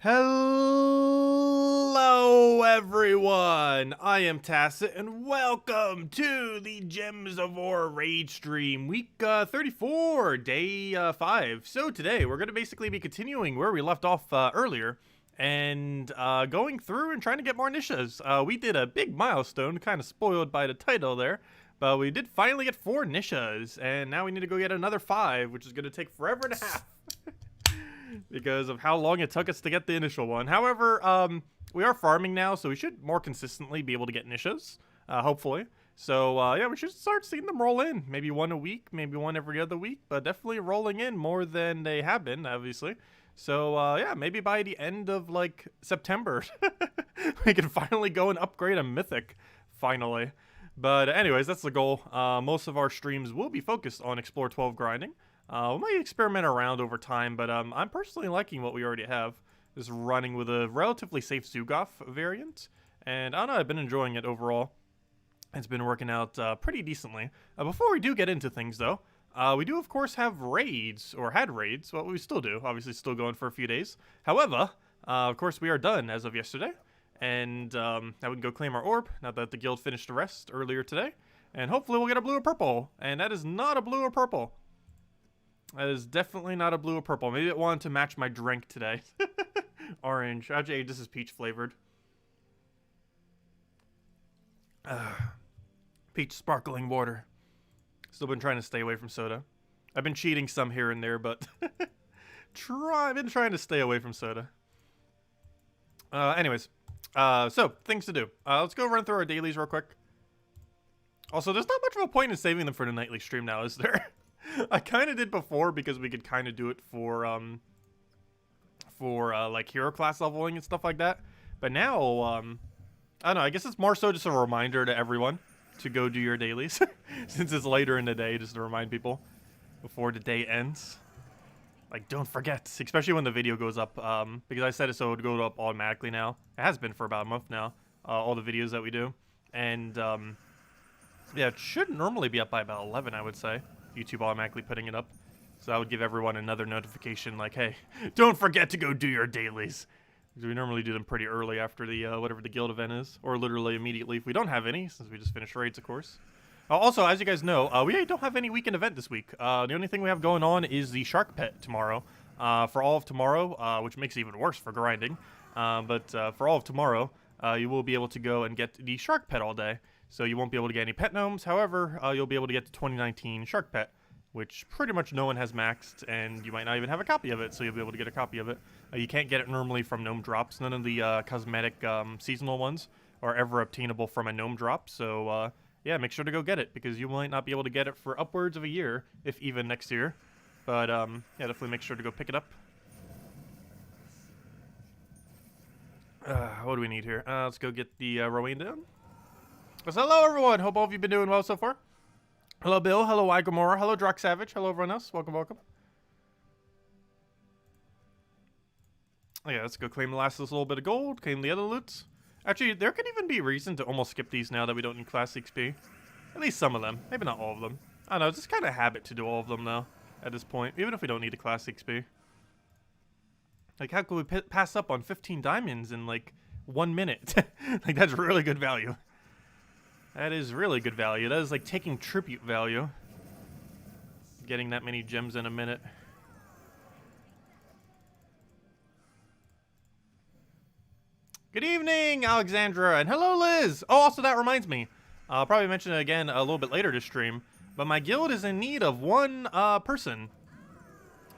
Hello everyone, I am Tacet and welcome to the Gems of War raid stream, week 34, day 5. So today we're going to basically be continuing where we left off earlier and going through and trying to get more Nyshas. We did a big milestone, kind of spoiled by the title there, but we did finally get 4 Nyshas and now we need to go get another 5, which is going to take forever and a half. Because of how long it took us to get the initial one. However, we are farming now, so we should more consistently be able to get Nyshas, hopefully. So, yeah, we should start seeing them roll in. Maybe one a week, maybe one every other week, but definitely rolling in more than they have been, obviously. So, yeah, maybe by the end of, like, September, we can finally go and upgrade a Mythic, finally. But anyways, that's the goal. Most of our streams will be focused on Explore 12 grinding. We might experiment around over time, but I'm personally liking what we already have. Just running with a relatively safe Zugoff variant, and I don't know, I've been enjoying it overall. It's been working out pretty decently. Before we do get into things, though, we do of course have raids, or had raids. Well, we still do, obviously still going for a few days. However, of course we are done as of yesterday, and now we can go claim our orb, now that the guild finished the rest earlier today. And hopefully we'll get a blue or purple, and that is not a blue or purple. That is definitely not a blue or purple. Maybe it wanted to match my drink today. Orange. Actually, this is peach flavored. Peach sparkling water. Still been trying to stay away from soda. I've been cheating some here and there, but I've been trying to stay away from soda. Anyways, so things to do. Let's go run through our dailies real quick. Also, there's not much of a point in saving them for the nightly stream now, is there? I kind of did before because we could kind of do it for like hero class leveling and stuff like that. But now, I don't know, I guess it's more so just a reminder to everyone to go do your dailies. Since it's later in the day, just to remind people before the day ends. Like, don't forget, especially when the video goes up, because I said it so it would go up automatically now. It has been for about a month now, all the videos that we do. And, yeah, it should normally be up by about 11, I would say. YouTube automatically putting it up. So that would give everyone another notification like, hey, don't forget to go do your dailies. Because we normally do them pretty early after the whatever the guild event is. Or literally immediately if we don't have any, since we just finished raids, of course. Also, as you guys know, we don't have any weekend event this week. The only thing we have going on is the shark pet tomorrow. For all of tomorrow, which makes it even worse for grinding. But for all of tomorrow, you will be able to go and get the shark pet all day. So you won't be able to get any pet gnomes. However, you'll be able to get the 2019 Shark Pet, which pretty much no one has maxed, and you might not even have a copy of it, so you'll be able to get a copy of it. You can't get it normally from gnome drops. None of the cosmetic seasonal ones are ever obtainable from a gnome drop. So, yeah, make sure to go get it, because you might not be able to get it for upwards of a year, if even next year. But, yeah, definitely make sure to go pick it up. What do we need here? Let's go get the Rowan down. So hello everyone, hope all of you been doing well so far. Hello Bill, hello Igomora, hello Drock Savage, hello everyone else, welcome, welcome. Oh yeah, let's go claim the last of this little bit of gold, claim the other loots. Actually, there could even be reason to almost skip these now that we don't need class XP. At least some of them, maybe not all of them. I don't know, it's just kind of habit to do all of them now, at this point, even if we don't need a class XP. Like, how could we pass up on 15 diamonds in like 1 minute? Like, that's really good value. That is really good value. That is like taking tribute value. Getting that many gems in a minute. Good evening, Alexandra, and hello, Liz. Oh, also that reminds me. I'll probably mention it again a little bit later this stream, but my guild is in need of one person.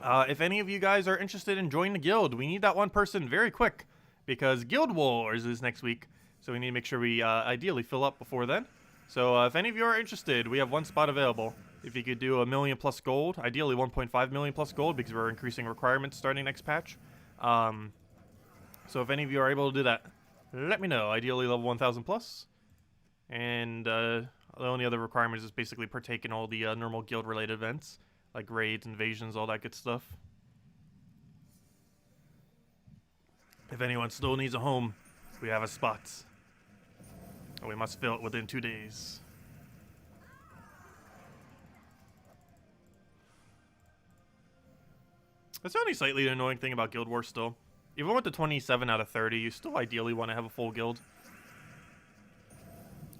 If any of you guys are interested in joining the guild, we need that one person very quick, because Guild Wars is next week. So we need to make sure we ideally fill up before then. So if any of you are interested, we have one spot available. If you could do 1 million plus gold, ideally 1.5 million plus gold, because we're increasing requirements starting next patch. So if any of you are able to do that, let me know. Ideally level 1000 plus. And the only other requirement is basically partake in all the normal guild related events, like raids, invasions, all that good stuff. If anyone still needs a home, we have a spot. And we must fill it within 2 days. That's the only slightly annoying thing about Guild Wars still. even with the 27 out of 30, you still ideally want to have a full guild.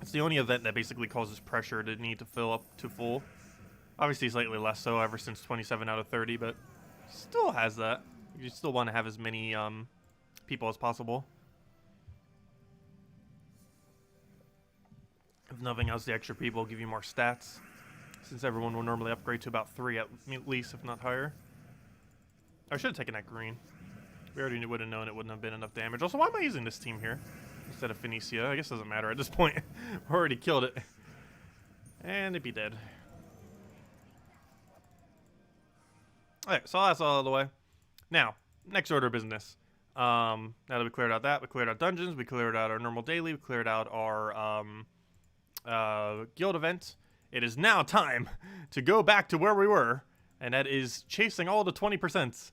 It's the only event that basically causes pressure to need to fill up to full. Obviously slightly less so ever since 27 out of 30, but still has that. You still want to have as many people as possible. If nothing else, the extra people give you more stats, since everyone will normally upgrade to about 3 at least, if not higher. I should have taken that green. We already would have known it wouldn't have been enough damage. Also, why am I using this team here instead of Phoenicia? I guess it doesn't matter at this point. We already killed it. And it'd be dead. Alright, so that's all out of the way. Now, next order of business. Now that we cleared out that, we cleared out dungeons, we cleared out our normal daily, we cleared out our guild event. It is now time to go back to where we were, and that is chasing all the 20%.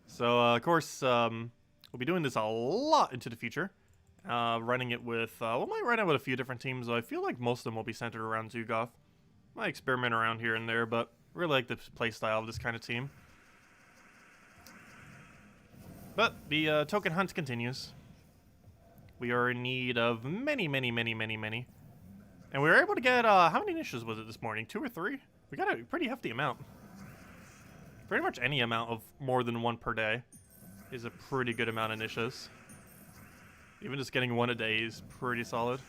So, of course, we'll be doing this a lot into the future. Running it with, we might run it with a few different teams. I feel like most of them will be centered around Zugoth. Might experiment around here and there, but really like the playstyle of this kind of team. But the token hunt continues. We are in need of many. And we were able to get, how many niches was it this morning? 2 or 3? We got a pretty hefty amount. Pretty much any amount of more than 1 per day is a pretty good amount of niches. Even just getting 1 a day is pretty solid.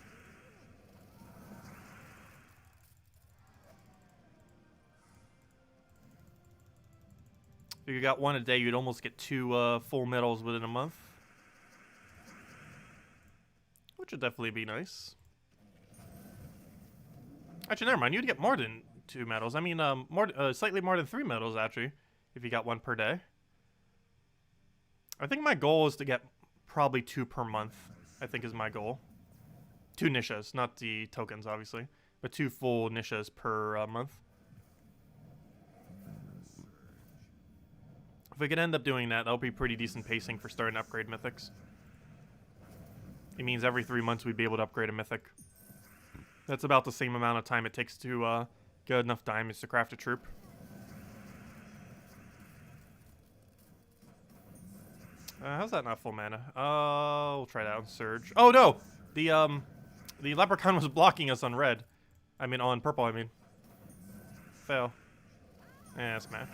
If you got 1 a day, you'd almost get 2 full medals within a month. Which would definitely be nice. Actually, never mind. You'd get more than 2 medals. I mean, slightly more than 3 medals, actually, if you got 1 per day. I think my goal is to get probably 2 per month, I think is my goal. 2 niches, not the tokens, obviously, but 2 full niches per month. If we could end up doing that, that'll be pretty decent pacing for starting to upgrade mythics. It means every 3 months we'd be able to upgrade a mythic. That's about the same amount of time it takes to get enough diamonds to craft a troop. How's that not full mana? We'll try that on Surge. Oh no! The leprechaun was blocking us on red. I mean, on purple, I mean. Fail. Smash.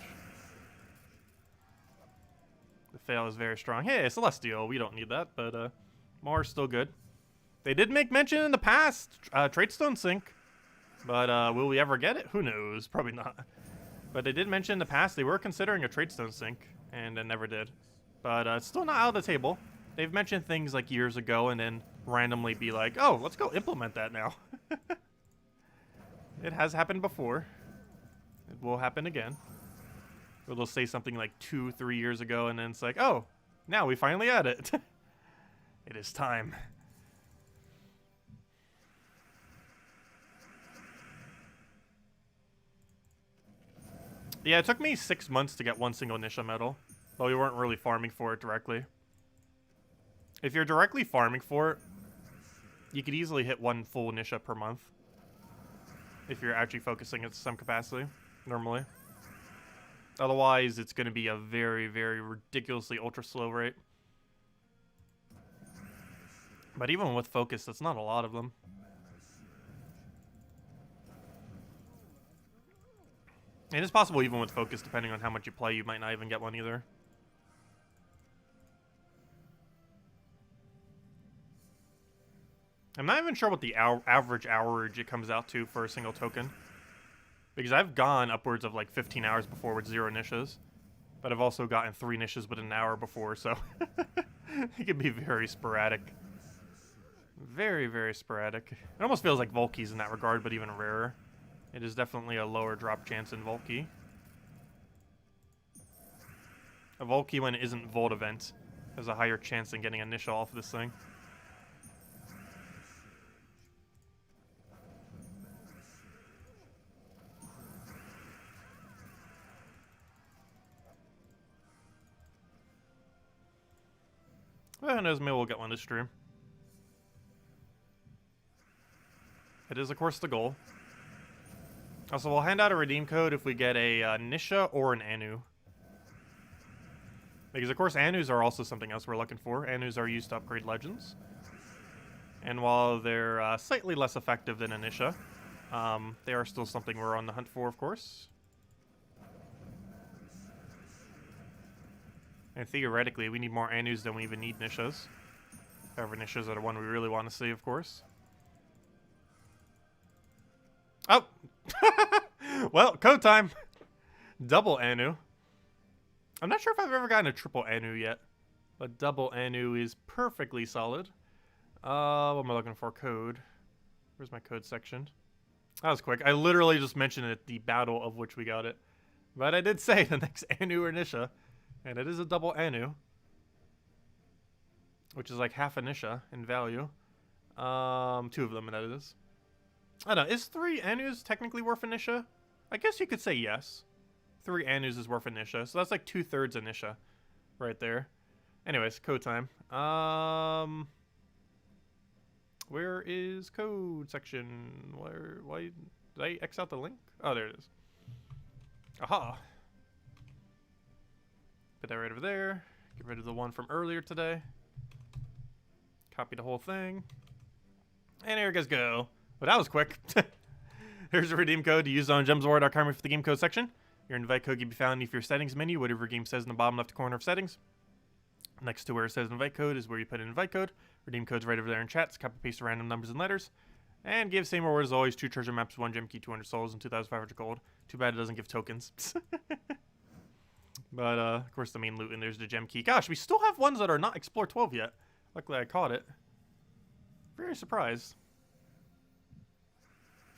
The fail is very strong. Hey, Celestial, we don't need that, but more is still good. They did make mention in the past, Tradestone Sync, but will we ever get it? Who knows? Probably not. But they did mention in the past they were considering a Tradestone Sync, and it never did. But it's still not out of the table. They've mentioned things like years ago and then randomly be like, oh, let's go implement that now. It has happened before. It will happen again. Or they'll say something like 2-3 years ago and then it's like, oh, now we finally add it. It is time. Yeah, it took me 6 months to get 1 single Nysha medal, but we weren't really farming for it directly. If you're directly farming for it, you could easily hit 1 full Nysha per month. If you're actually focusing at some capacity, normally. Otherwise, it's going to be a very, very ridiculously ultra slow rate. But even with focus, that's not a lot of them. And it's possible even with focus, depending on how much you play, you might not even get one either. I'm not even sure what the average hourage it comes out to for a single token. Because I've gone upwards of like 15 hours before with 0 niches. But I've also gotten 3 niches within an hour before, so it can be very sporadic. Very, very sporadic. It almost feels like Volkey's in that regard, but even rarer. It is definitely a lower drop chance in Volkey. A Volkey, when it isn't Volt event, has a higher chance than getting a Nysha off of this thing. Well, who knows, maybe we'll get one this stream. It is, of course, the goal. Also, we'll hand out a redeem code if we get a Nysha or an Anu. Because, of course, Anus are also something else we're looking for. Anus are used to upgrade legends. And while they're slightly less effective than Initia, they are still something we're on the hunt for, of course. And theoretically, we need more Anus than we even need Nishas. However, Nishas are the one we really want to see, of course. Oh! Well, code time! Double Anu. I'm not sure if I've ever gotten a triple Anu yet. But double Anu is perfectly solid. What am I looking for? Code. Where's my code section? That was quick. I literally just mentioned it at the battle of which we got it. But I did say the next Anu or Nisha. And it is a double Anu. Which is like half a Nisha in value. 2 of them, that is. I don't know. Is 3 Anus technically worth a Nisha? I guess you could say yes. 3 Anus is worth a Nisha. So that's like 2/3 a Nisha. Right there. Anyways, code time. Where is code section? Why did I X out the link? Oh, there it is. Aha. Put that right over there. Get rid of the one from earlier today. Copy the whole thing. And here you guys go. Well, that was quick. Here's a redeem code to use on gemswar.com for the game code section. Your invite code can be found in your settings menu, whatever your game says in the bottom left corner of settings. Next to where it says invite code is where you put in invite code. Redeem code's right over there in chat. Copy paste the random numbers and letters. And give same reward as always: 2 treasure maps, 1 gem key, 200 souls, and 2,500 gold. Too bad it doesn't give tokens. But of course the main loot, and there's the gem key. Gosh, we still have ones that are not Explore 12 yet. Luckily I caught it. Very surprised.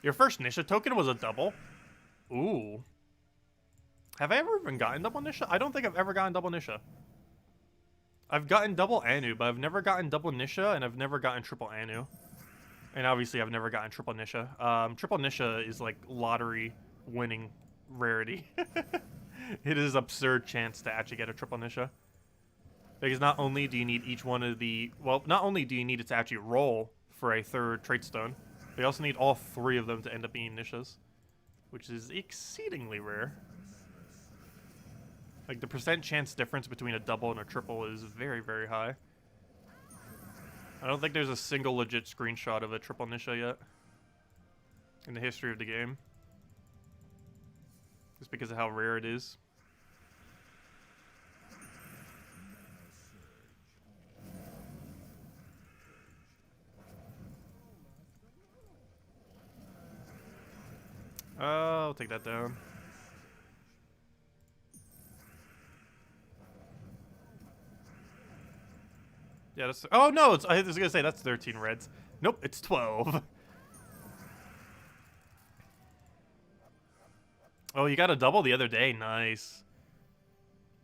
Your first Nisha token was a double? Ooh. Have I ever even gotten double Nisha? I don't think I've ever gotten double Nisha. I've gotten double Anu, but I've never gotten double Nisha, and I've never gotten triple Anu. And obviously I've never gotten triple Nisha. Triple Nisha is like lottery winning rarity. It is absurd chance to actually get a triple Nisha. Because not only do you need each one of the... Well, not only do you need it to actually roll for a 3rd trait stone, but you also need all 3 of them to end up being Nishas. Which is exceedingly rare. Like, the percent chance difference between a double and a triple is very, very high. I don't think there's a single legit screenshot of a triple Nisha yet. In the history of the game. Just because of how rare it is. I'll take that down. Yeah, that's... Oh, no! It's, I was gonna say, that's 13 reds. Nope, it's 12. Oh, you got a double the other day. Nice.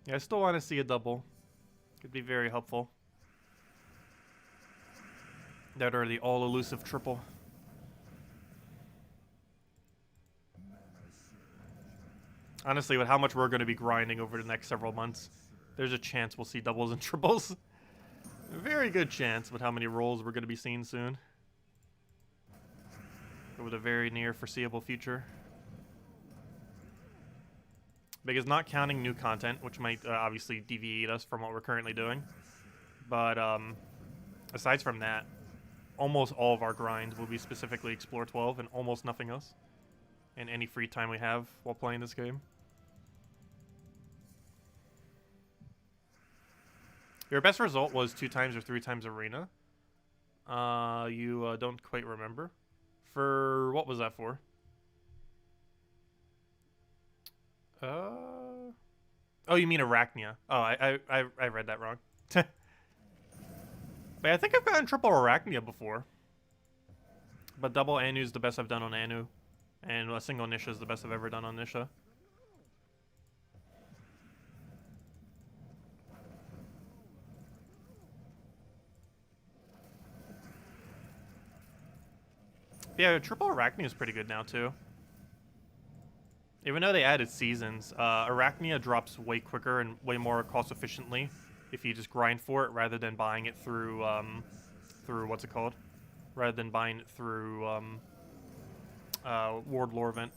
Yeah, I still want to see a double. Could be very helpful. That are the all-elusive triple. Honestly, with how much we're going to be grinding over the next several months, there's a chance we'll see doubles and triples. A very good chance with how many rolls we're going to be seeing soon. Over the very near foreseeable future. Because not counting new content, which might obviously deviate us from what we're currently doing. But aside from that, almost all of our grinds will be specifically Explore 12 and almost nothing else. And any free time we have while playing this game. Your best result was 2 times or 3 times arena. You don't quite remember. For what was that for? Oh, you mean Arachnia? Oh, I read that wrong. But I think I've gotten triple Arachnia before. But double Anu is the best I've done on Anu. And a single Nisha is the best I've ever done on Nisha. Yeah, triple Arachnia is pretty good now, too. Even though they added seasons, Arachnia drops way quicker and way more cost-efficiently if you just grind for it rather than buying it through, what's it called? Rather than buying it through, Ward Lore event.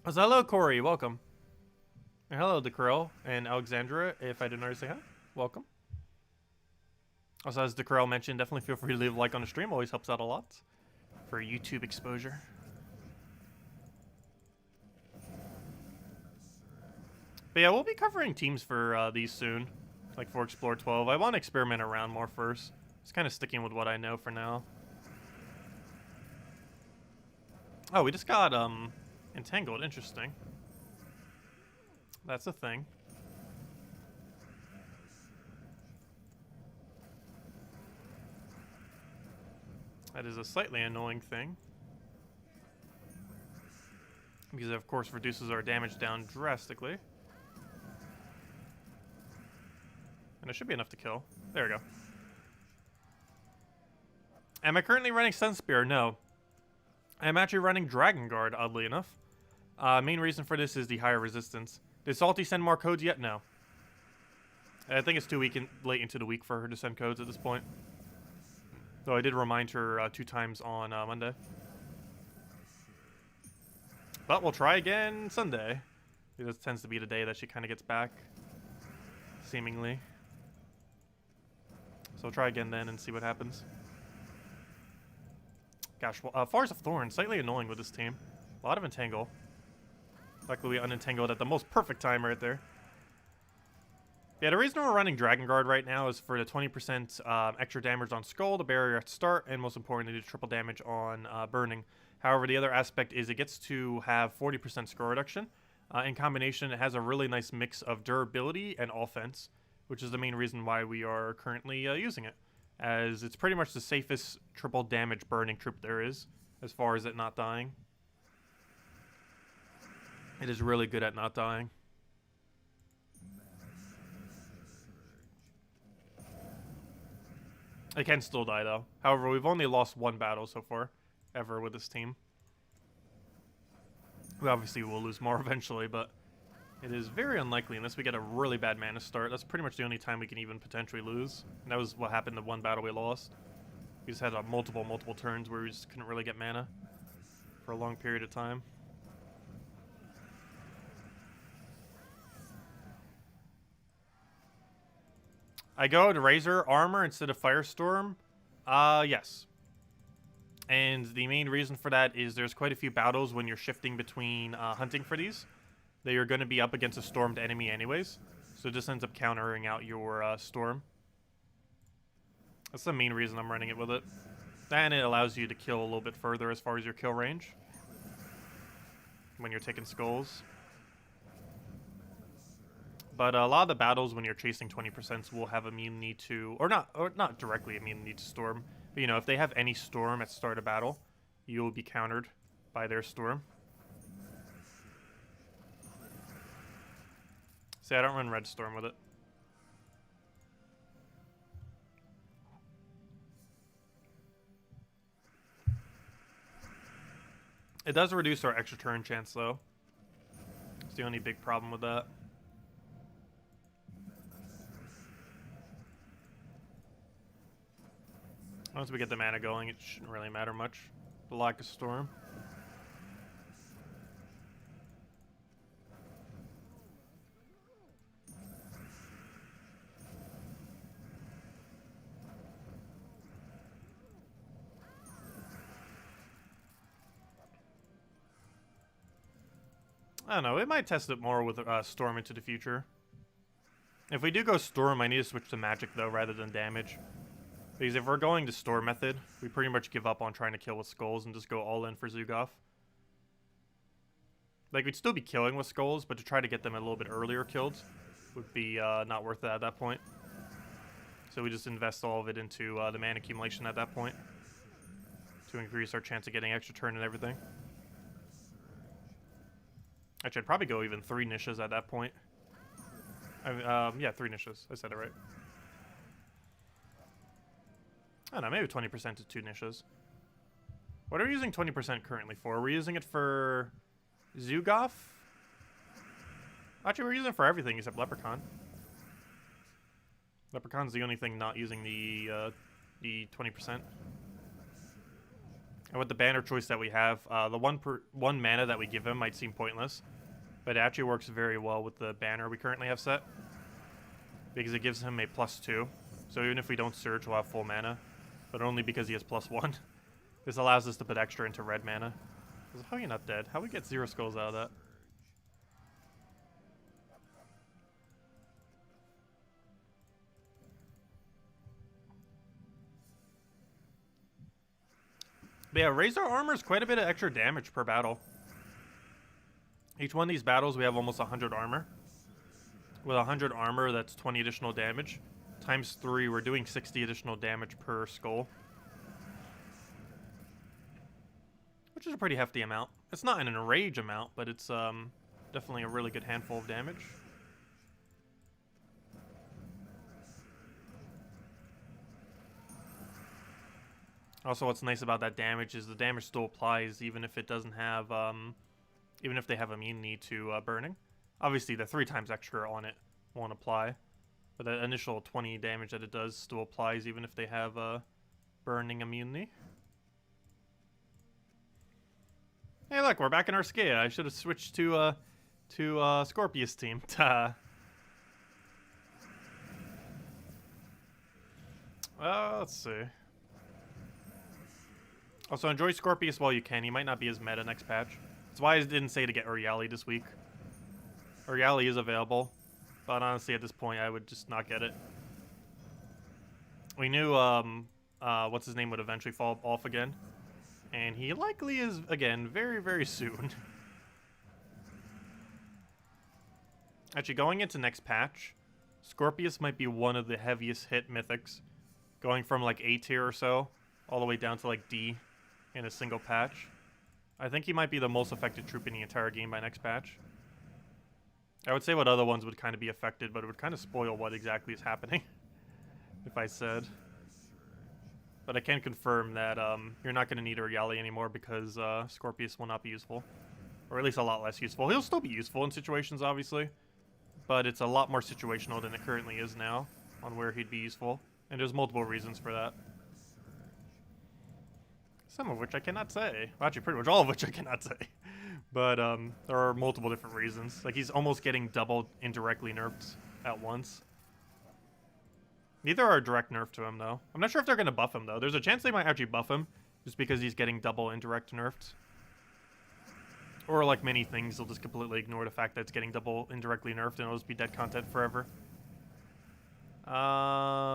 Oh, so hello, Corey. Welcome. And hello, DeCrell and Alexandra. If I didn't already say hi, welcome. Also, as DeCrell mentioned, definitely feel free to leave a like on the stream. Always helps out a lot for YouTube exposure. But yeah, we'll be covering teams for these soon, like for Explore 12. I want to experiment around more first. Just kind of sticking with what I know for now. Oh, we just got entangled. Interesting. That's a thing. That is a slightly annoying thing. Because it, of course, reduces our damage down drastically. And it should be enough to kill. There we go. Am I currently running Sunspear? No. I'm actually running Dragon Guard, oddly enough. Main reason for this is the higher resistance. Did Salty send more codes yet? No. I think it's too late into the week for her to send codes at this point. Though I did remind her 2 times on Monday. But we'll try again Sunday. This tends to be the day that she kind of gets back, seemingly. So we'll try again then and see what happens. Gosh, well, Fars of Thorn, slightly annoying with this team. A lot of entangle. Luckily we unentangled at the most perfect time right there. Yeah, the reason we're running Dragon Guard right now is for the 20% extra damage on Skull, the barrier at start, and most importantly, the triple damage on Burning. However, the other aspect is it gets to have 40% score reduction. In combination, it has a really nice mix of durability and offense, which is the main reason why we are currently using it, as it's pretty much the safest triple damage burning troop there is, as far as it not dying. It is really good at not dying. It can still die, though. However, we've only lost 1 battle so far, ever, with this team. We obviously will lose more eventually, but it is very unlikely unless we get a really bad mana start. That's pretty much the only time we can even potentially lose. And that was what happened in the 1 battle we lost. We just had multiple turns where we just couldn't really get mana for a long period of time. I go to Razor Armor instead of Firestorm? Yes. And the main reason for that is there's quite a few battles when you're shifting between hunting for these that you're going to be up against a stormed enemy anyways. So it just ends up countering out your storm. That's the main reason I'm running it with it. And it allows you to kill a little bit further as far as your kill range when you're taking skulls. But a lot of the battles when you're chasing 20% will have immunity to, or not directly immunity to storm. But you know, if they have any storm at start of battle, you will be countered by their storm. See, I don't run red storm with it. It does reduce our extra turn chance though. It's the only big problem with that. Once we get the mana going, it shouldn't really matter much. The lack of storm. I don't know, we might test it more with Storm into the future. If we do go Storm, I need to switch to Magic though, rather than damage. Because if we're going to Storm method, we pretty much give up on trying to kill with Skulls and just go all in for Zugoff. Like, we'd still be killing with Skulls, but to try to get them a little bit earlier killed would be not worth it at that point. So we just invest all of it into the mana accumulation at that point to increase our chance of getting extra turn and everything. Actually, I'd probably go even 3 Nyshas at that point. Yeah, 3 Nyshas. I said it right. I don't know, maybe 20% to 2 Nyshas. What are we using 20% currently for? Are we using it for Zugoff? Actually, we're using it for everything except Leprechaun. Leprechaun's the only thing not using the 20%. And with the banner choice that we have, the one mana that we give him might seem pointless, but it actually works very well with the banner we currently have set, because it gives him a +2. So even if we don't search, we'll have full mana, but only because he has +1. This allows us to put extra into red mana. How are you not dead? How we get 0 skulls out of that? But yeah, Razor Armor is quite a bit of extra damage per battle. Each one of these battles, we have almost 100 armor. With 100 armor, that's 20 additional damage. Times 3, we're doing 60 additional damage per skull. Which is a pretty hefty amount. It's not an enrage amount, but it's definitely a really good handful of damage. Also, what's nice about that damage is the damage still applies even if it doesn't have, even if they have immunity to burning. Obviously, the 3 times extra on it won't apply, but the initial 20 damage that it does still applies even if they have burning immunity. Hey, look, we're back in our Skea. I should have switched to Scorpius team. Let's see. Also, enjoy Scorpius while you can. He might not be as meta next patch. That's why I didn't say to get Uriali this week. Uriali is available, but honestly, at this point, I would just not get it. We knew, what's his name would eventually fall off again. And he likely is, again, very, very soon. Actually, going into next patch, Scorpius might be one of the heaviest hit mythics. Going from, like, A tier or so, all the way down to, like, D in a single patch. I think he might be the most affected troop in the entire game by next patch. I would say what other ones would kind of be affected, but it would kind of spoil what exactly is happening, if I said. But I can confirm that you're not going to need Uriali anymore because Scorpius will not be useful. Or at least a lot less useful. He'll still be useful in situations, obviously. But it's a lot more situational than it currently is now on where he'd be useful. And there's multiple reasons for that. Some of which I cannot say. Well, actually, pretty much all of which I cannot say. But there are multiple different reasons. Like, he's almost getting double indirectly nerfed at once. Neither are a direct nerf to him, though. I'm not sure if they're going to buff him, though. There's a chance they might actually buff him, just because he's getting double indirect nerfed. Or, like many things, they'll just completely ignore the fact that it's getting double indirectly nerfed, and it'll just be dead content forever.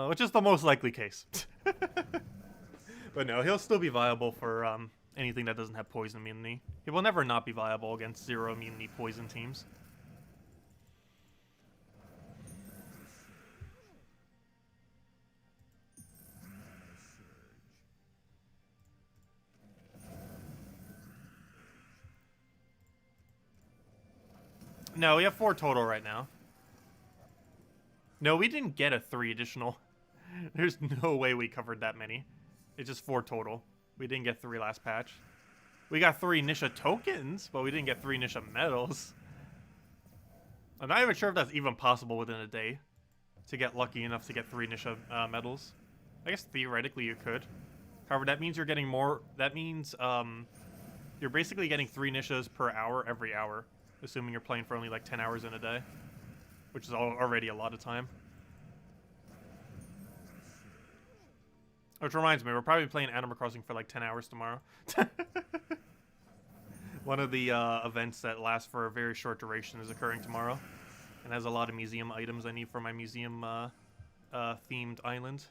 Which is the most likely case. But no, he'll still be viable for anything that doesn't have poison immunity. He will never not be viable against 0 immunity poison teams. No, we have 4 total right now. No, we didn't get a 3 additional. There's no way we covered that many. It's just 4 total. We didn't get 3 last patch. We got 3 Nysha tokens, but we didn't get 3 Nysha medals. I'm not even sure if that's even possible within a day to get lucky enough to get 3 Nysha medals. I guess theoretically you could. However, that means you're getting more. That means you're basically getting 3 Nishas per hour every hour, assuming you're playing for only like 10 hours in a day, which is already a lot of time. Which reminds me, we're probably playing Animal Crossing for like 10 hours tomorrow. One of the events that lasts for a very short duration is occurring tomorrow, and has a lot of museum items I need for my museum themed island.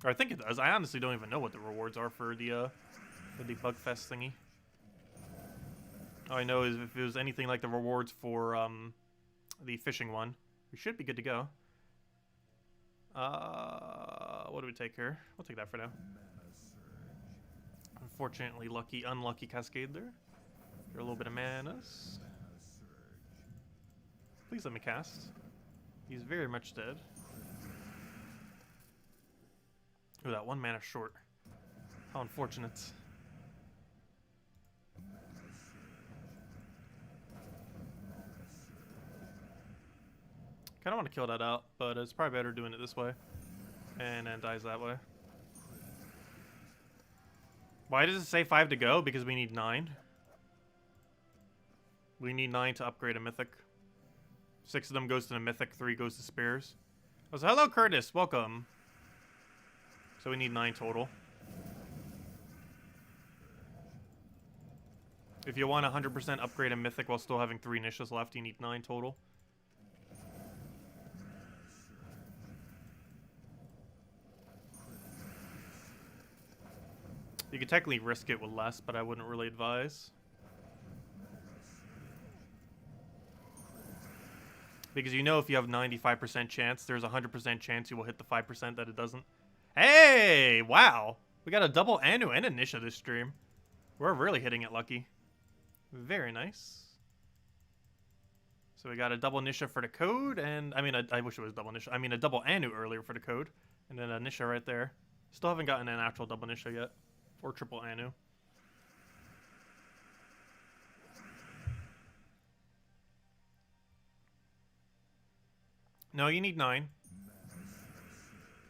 Or I think it does. I honestly don't even know what the rewards are for the Bugfest thingy. All I know is if it was anything like the rewards for the fishing one, we should be good to go. What do we take here? We'll take that for now. Unfortunately, unlucky Cascade there. For a little bit of manas. Please let me cast. He's very much dead. Ooh, that 1 mana short. How unfortunate. Kinda want to kill that out, but it's probably better doing it this way. And then dies that way. Why does it say 5 to go? Because we need 9. We need 9 to upgrade a Mythic. 6 of them goes to the Mythic, 3 goes to Spares. Oh, so hello, Curtis. Welcome. So we need 9 total. If you want 100% upgrade a Mythic while still having 3 Nishas left, you need 9 total. You could technically risk it with less, but I wouldn't really advise. Because you know if you have 95% chance, there's a 100% chance you will hit the 5% that it doesn't. Hey! Wow! We got a double Anu and a Nisha this stream. We're really hitting it lucky. Very nice. So we got a double Nisha for the code, and... I mean, I wish it was double Nisha. I mean, a double Anu earlier for the code. And then a Nisha right there. Still haven't gotten an actual double Nisha yet. Or triple Anu. No, you need 9.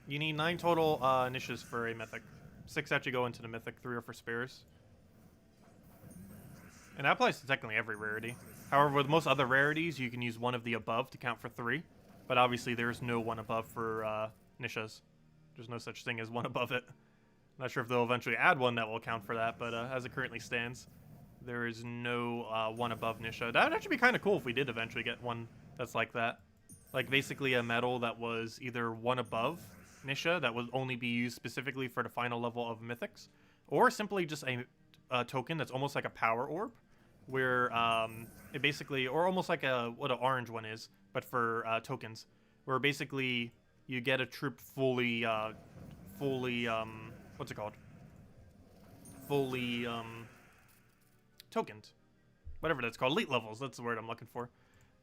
You need 9 total Nishas for a Mythic. 6 actually go into the Mythic, 3 are for Spares. And that applies to technically every rarity. However, with most other rarities, you can use one of the above to count for 3. But obviously, there's no one above for Nishas. There's no such thing as one above it. Not sure if they'll eventually add one that will account for that, but as it currently stands, there is no one above Nisha. That would actually be kind of cool if we did eventually get one that's like that. Like basically a medal that was either one above Nisha that would only be used specifically for the final level of Mythics, or simply just a token that's almost like a power orb, where it basically, or almost like what an orange one is, but for tokens, where basically you get a troop fully what's it called? Fully tokened, whatever that's called, elite levels. That's the word I'm looking for.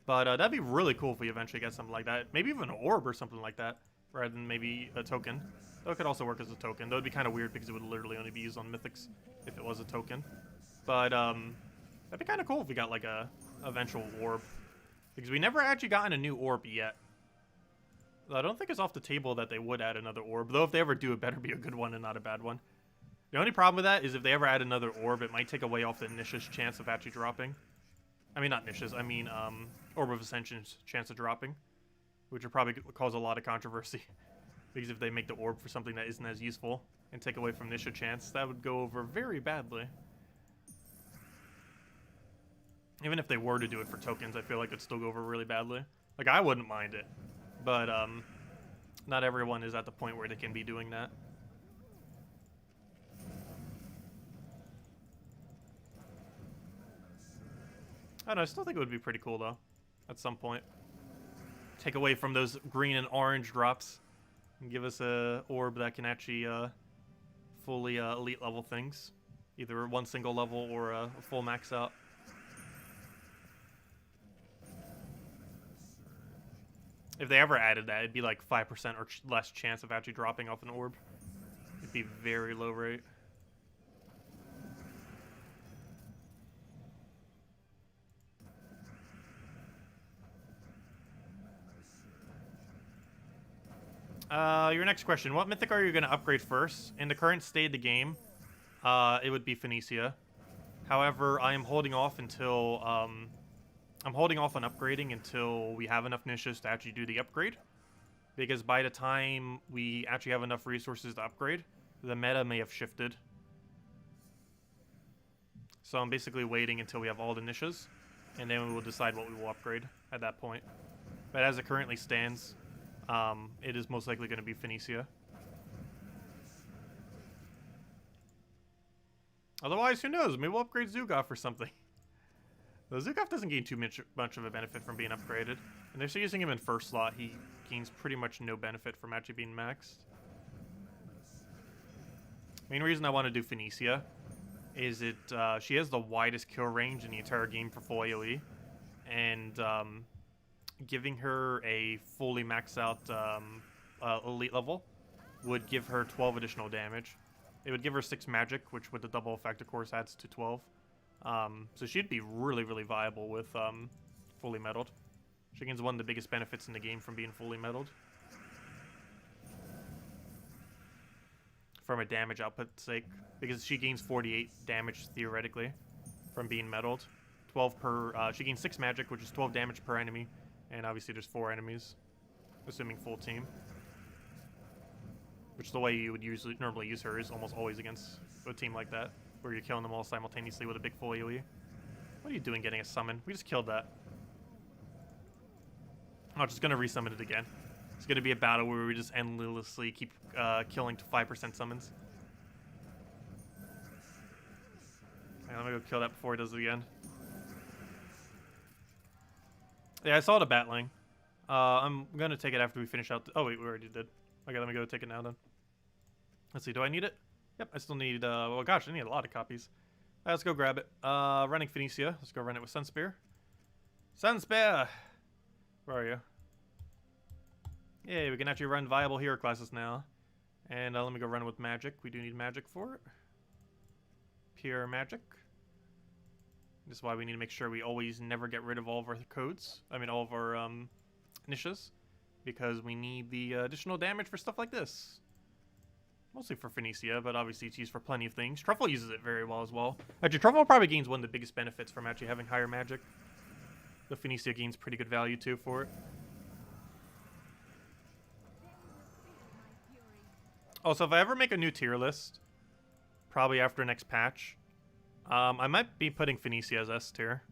But that'd be really cool if we eventually get something like that. Maybe even an orb or something like that, rather than maybe a token. Though it could also work as a token. That would be kind of weird because it would literally only be used on Mythics if it was a token. But that'd be kind of cool if we got like a eventual orb, because we never actually gotten a new orb yet. I don't think it's off the table that they would add another orb, though if they ever do, it better be a good one and not a bad one. The only problem with that is if they ever add another orb, it might take away off the Nisha's chance of actually dropping. I mean, not Nisha's, I mean Orb of Ascension's chance of dropping, which would probably cause a lot of controversy. Because if they make the orb for something that isn't as useful and take away from Nisha chance, that would go over very badly. Even if they were to do it for tokens, I feel like it'd still go over really badly. Like, I wouldn't mind it. But, not everyone is at the point where they can be doing that. I don't know, I still think it would be pretty cool, though, at some point. Take away from those green and orange drops and give us a orb that can actually fully elite level things. Either one single level or a full max out. If they ever added that, it'd be like 5% or less chance of actually dropping off an orb. It'd be very low rate. Your next question. What Mythic are you going to upgrade first? In the current state of the game, it would be Phoenicia. However, I am holding off until... I'm holding off on upgrading until we have enough Nishas to actually do the upgrade. Because by the time we actually have enough resources to upgrade, the meta may have shifted. So I'm basically waiting until we have all the Nishas, and then we will decide what we will upgrade at that point. But as it currently stands, it is most likely going to be Phoenicia. Otherwise, who knows? Maybe we'll upgrade Zugaf or something. Though Zugaf doesn't gain too much of a benefit from being upgraded. And if they're using him in first slot, he gains pretty much no benefit from actually being maxed. Main reason I want to do Phoenicia is she has the widest kill range in the entire game for full AoE. And giving her a fully maxed out elite level would give her 12 additional damage. It would give her 6 magic, which with the double effect, of course, adds to 12. So she'd be really, really viable with fully metalled. She gains one of the biggest benefits in the game from being fully metalled. from a damage output sake, because she gains 48 damage theoretically from being meddled. 12 per, she gains 6 magic, which is 12 damage per enemy, and obviously there's 4 enemies, assuming full team. Which is the way you would normally use her, is almost always against a team like that, where you're killing them all simultaneously with a big full AoE. What are you doing getting a summon? We just killed that. I'm just gonna resummon it again. It's gonna be a battle where we just endlessly keep killing to 5% summons. Okay, let me go kill that before it does it again. Yeah, I saw the battling. I'm gonna take it after we finish out. Oh wait, we already did. Okay, let me go take it now then. Let's see, do I need it? Yep, I still need, well gosh, I need a lot of copies. Let's go grab it. Running Phoenicia. Let's go run it with Sunspear. Sunspear! Where are you? Yay, we can actually run viable hero classes now. And let me go run it with magic. We do need magic for it. Pure magic. This is why we need to make sure we always never get rid of all of our codes. I mean, all of our niches. Because we need the additional damage for stuff like this. Mostly for Phoenicia, but obviously it's used for plenty of things. Truffle uses it very well as well. Actually, Truffle probably gains one of the biggest benefits from actually having higher magic. The Phoenicia gains pretty good value too for it. Also, if I ever make a new tier list, probably after next patch, I might be putting Phoenicia as S tier.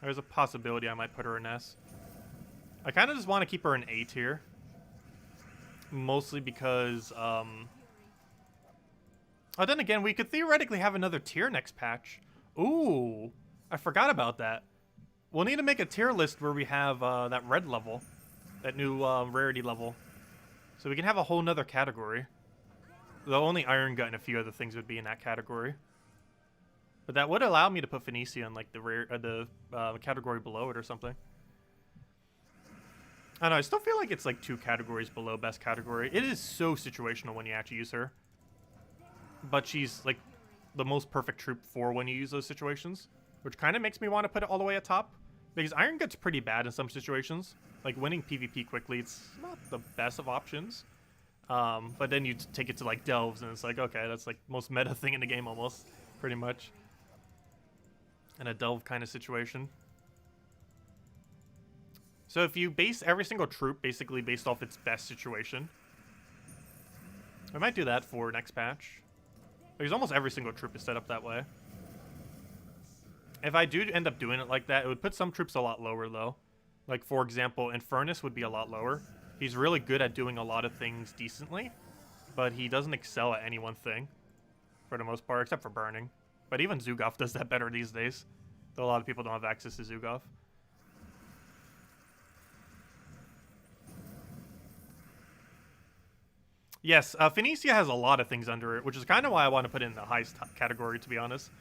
There's a possibility I might put her in S. I kind of just want to keep her in A tier. Mostly because, oh, then again, we could theoretically have another tier next patch. Ooh, I forgot about that. We'll need to make a tier list where we have that red level. That new rarity level. So we can have a whole nother category. Though only Iron Gut and a few other things would be in that category. But that would allow me to put Phoenicia in like the category below it or something. I don't know, I still feel like it's like 2 categories below best category. It is so situational when you actually use her. But she's like the most perfect troop for when you use those situations. Which kind of makes me want to put it all the way at top. Because Iron Gut's pretty bad in some situations. Like winning PvP quickly, it's not the best of options. But then you take it to like Delves and it's like, okay, that's like most meta thing in the game almost. Pretty much. In a Delve kind of situation. So if you base every single troop basically based off its best situation. I might do that for next patch. Because almost every single troop is set up that way. If I do end up doing it like that, it would put some troops a lot lower though. Like for example, Infernus would be a lot lower. He's really good at doing a lot of things decently. But he doesn't excel at any one thing. For the most part, except for burning. But even Zugov does that better these days. Though a lot of people don't have access to Zugov. Yes, Phoenicia has a lot of things under it, which is kind of why I want to put it in the highest category, to be honest.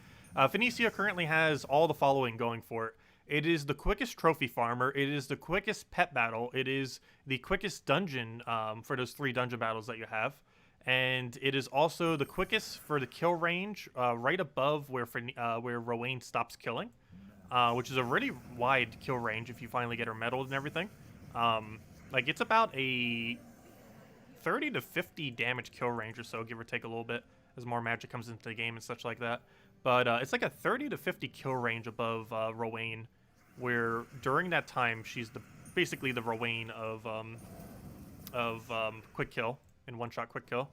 Phoenicia currently has all the following going for it. It is the quickest trophy farmer, it is the quickest pet battle, it is the quickest dungeon for those 3 dungeon battles that you have, and it is also the quickest for the kill range, right above where Rowain stops killing, which is a really wide kill range if you finally get her meddled and everything. Like, it's about a 30 to 50 damage kill range or so, give or take a little bit, as more magic comes into the game and such like that. But it's like a 30 to 50 kill range above Rowain, where during that time she's basically the Rowain of quick kill and one-shot quick kill.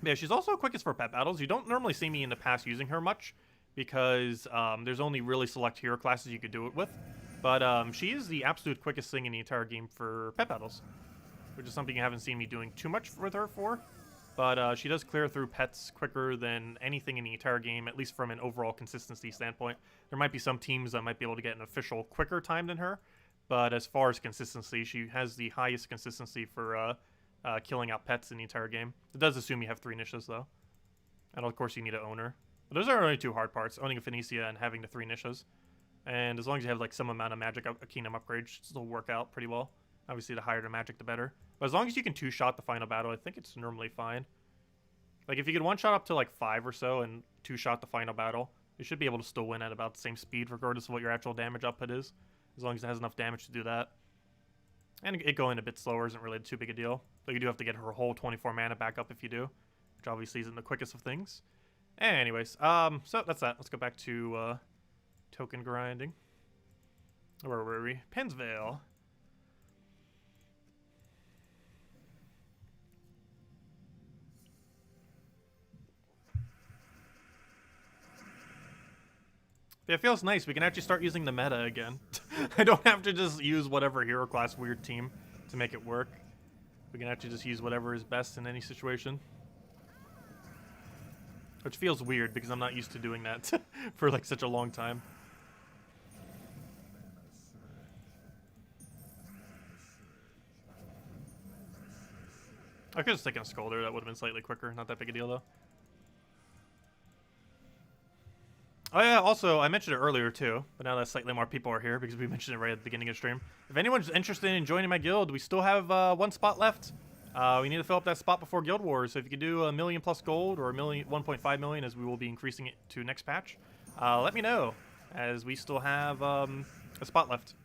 Yeah, she's also quickest for pet battles. You don't normally see me in the past using her much because there's only really select hero classes you could do it with. But she is the absolute quickest thing in the entire game for pet battles, which is something you haven't seen me doing too much with her for. But she does clear through pets quicker than anything in the entire game, at least from an overall consistency standpoint. There might be some teams that might be able to get an official quicker time than her, but as far as consistency, she has the highest consistency for killing out pets in the entire game. It does assume you have 3 niches, though. And of course, you need to own her. But those are only 2 hard parts, owning a Phoenicia and having the 3 niches. And as long as you have like some amount of magic kingdom upgrades, should still work out pretty well. Obviously, the higher the magic, the better. But as long as you can 2-shot the final battle, I think it's normally fine. Like, if you can 1-shot up to like 5 or so and 2-shot the final battle, you should be able to still win at about the same speed, regardless of what your actual damage output is. As long as it has enough damage to do that. And it going a bit slower isn't really too big a deal. But you do have to get her whole 24 mana back up if you do, which obviously isn't the quickest of things. Anyways, so that's that. Let's go back to token grinding. Where were we? Pensvale. It feels nice. We can actually start using the meta again. I don't have to just use whatever hero class weird team to make it work. We can actually just use whatever is best in any situation. Which feels weird because I'm not used to doing that for like such a long time. I could have just taken a Scolder. That would have been slightly quicker. Not that big a deal though. Oh yeah, also, I mentioned it earlier too, but now that slightly more people are here because we mentioned it right at the beginning of the stream. If anyone's interested in joining my guild, we still have 1 spot left. We need to fill up that spot before Guild Wars, so if you could do $1 million plus gold or 1.5 million, as we will be increasing it to next patch, let me know, as we still have a spot left.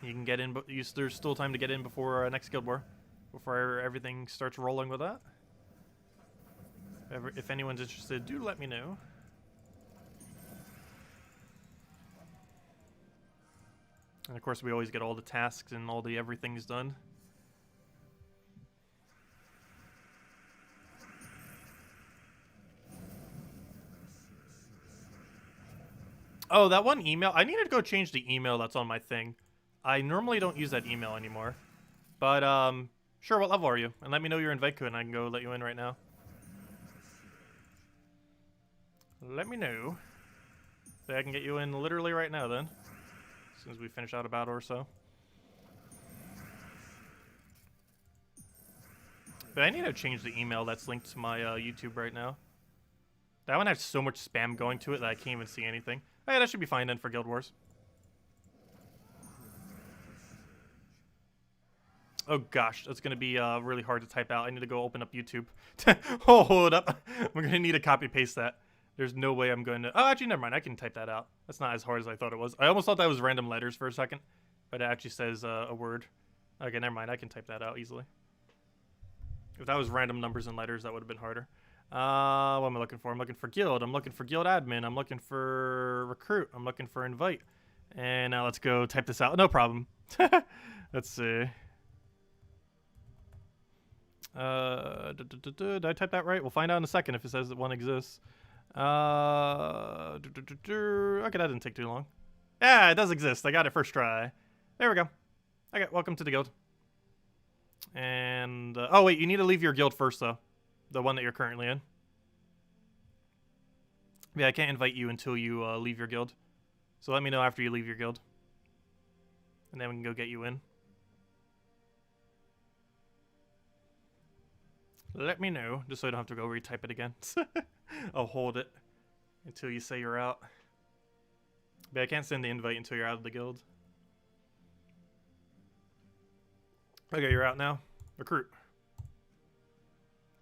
You can get in, but there's still time to get in before next Guild War, before everything starts rolling with that. If anyone's interested, do let me know. And of course, we always get all the tasks and all the everything's done. Oh, that one email. I needed to go change the email that's on my thing. I normally don't use that email anymore. But, sure, what level are you? And let me know your invite code and I can go let you in right now. Let me know. So I can get you in literally right now then. As soon as we finish out a battle or so. But I need to change the email that's linked to my YouTube right now. That one has so much spam going to it that I can't even see anything. Oh, yeah, that should be fine then for Guild Wars. Oh gosh, that's going to be really hard to type out. I need to go open up YouTube. Hold up. We're going to need to copy paste that. There's no way I'm going to... Oh, actually, never mind. I can type that out. That's not as hard as I thought it was. I almost thought that was random letters for a second. But it actually says a word. Okay, never mind. I can type that out easily. If that was random numbers and letters, that would have been harder. What am I looking for? I'm looking for guild. I'm looking for guild admin. I'm looking for recruit. I'm looking for invite. And now let's go type this out. No problem. Let's see. Did I type that right? We'll find out in a second if it says that one exists. Okay, that didn't take too long. Yeah, it does exist. I got it first try. There we go. Okay, welcome to the guild. And, oh wait, you need to leave your guild first though. The one that you're currently in. Yeah, I can't invite you until you leave your guild. So let me know after you leave your guild. And then we can go get you in. Let me know, just so I don't have to go retype it again. I'll hold it until you say you're out. But I can't send the invite until you're out of the guild. Okay, you're out now. Recruit.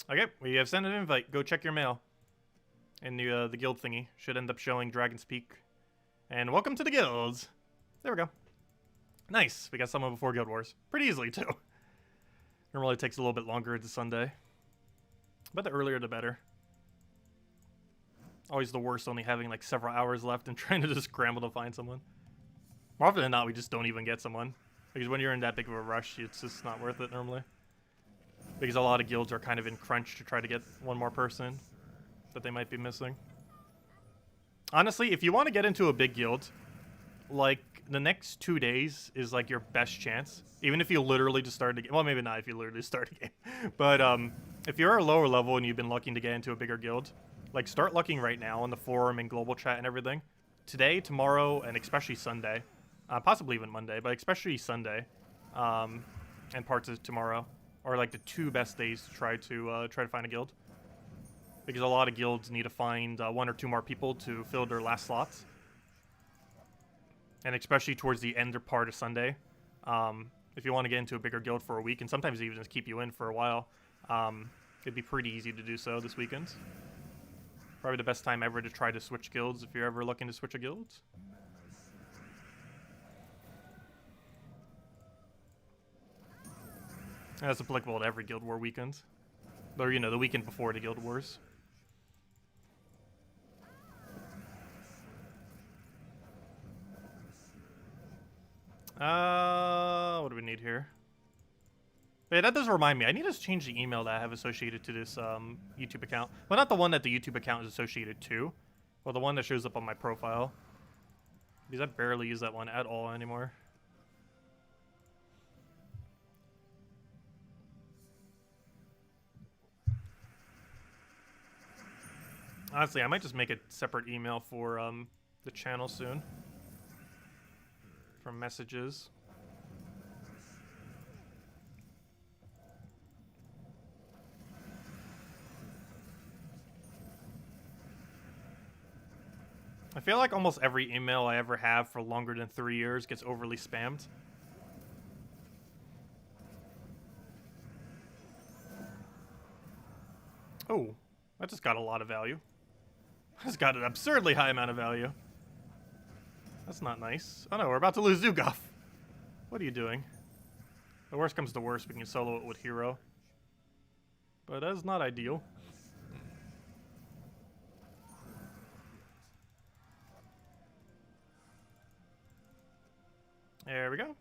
Okay, we have sent an invite. Go check your mail. And the guild thingy should end up showing Dragon's Peak. And welcome to the guilds. There we go. Nice. We got someone before Guild Wars. Pretty easily, too. Normally takes a little bit longer. It's a Sunday. But the earlier, the better. Always the worst, only having like several hours left and trying to just scramble to find someone. More often than not, we just don't even get someone. Because when you're in that big of a rush, it's just not worth it normally. Because a lot of guilds are kind of in crunch to try to get one more person that they might be missing. Honestly, if you want to get into a big guild, like, the next 2 days is, like, your best chance. Even if you literally just started a game. Well, maybe not if you literally start a game. But, if you're a lower level and you've been looking to get into a bigger guild, like, start looking right now on the forum and global chat and everything. Today, tomorrow, and especially Sunday. Possibly even Monday, but especially Sunday. And parts of tomorrow are, like, the 2 best days to try to find a guild. Because a lot of guilds need to find 1 or 2 more people to fill their last slots. And especially towards the end or part of Sunday. If you want to get into a bigger guild for a week, and sometimes they even just keep you in for a while, it'd be pretty easy to do so this weekend. Probably the best time ever to try to switch guilds if you're ever looking to switch a guild. That's applicable to every Guild War weekend. Or, you know, the weekend before the Guild Wars. What do we need here? Yeah, that does remind me. I need to change the email that I have associated to this YouTube account. Well, not the one that the YouTube account is associated to. Well, the one that shows up on my profile. Because I barely use that one at all anymore. Honestly, I might just make a separate email for the channel soon. From messages. I feel like almost every email I ever have for longer than 3 years gets overly spammed. Oh, that just got a lot of value. That's got an absurdly high amount of value. That's not nice. Oh no, we're about to lose Zugoff. What are you doing? The worst comes to worst, we can solo it with Hero. But that is not ideal. There we go.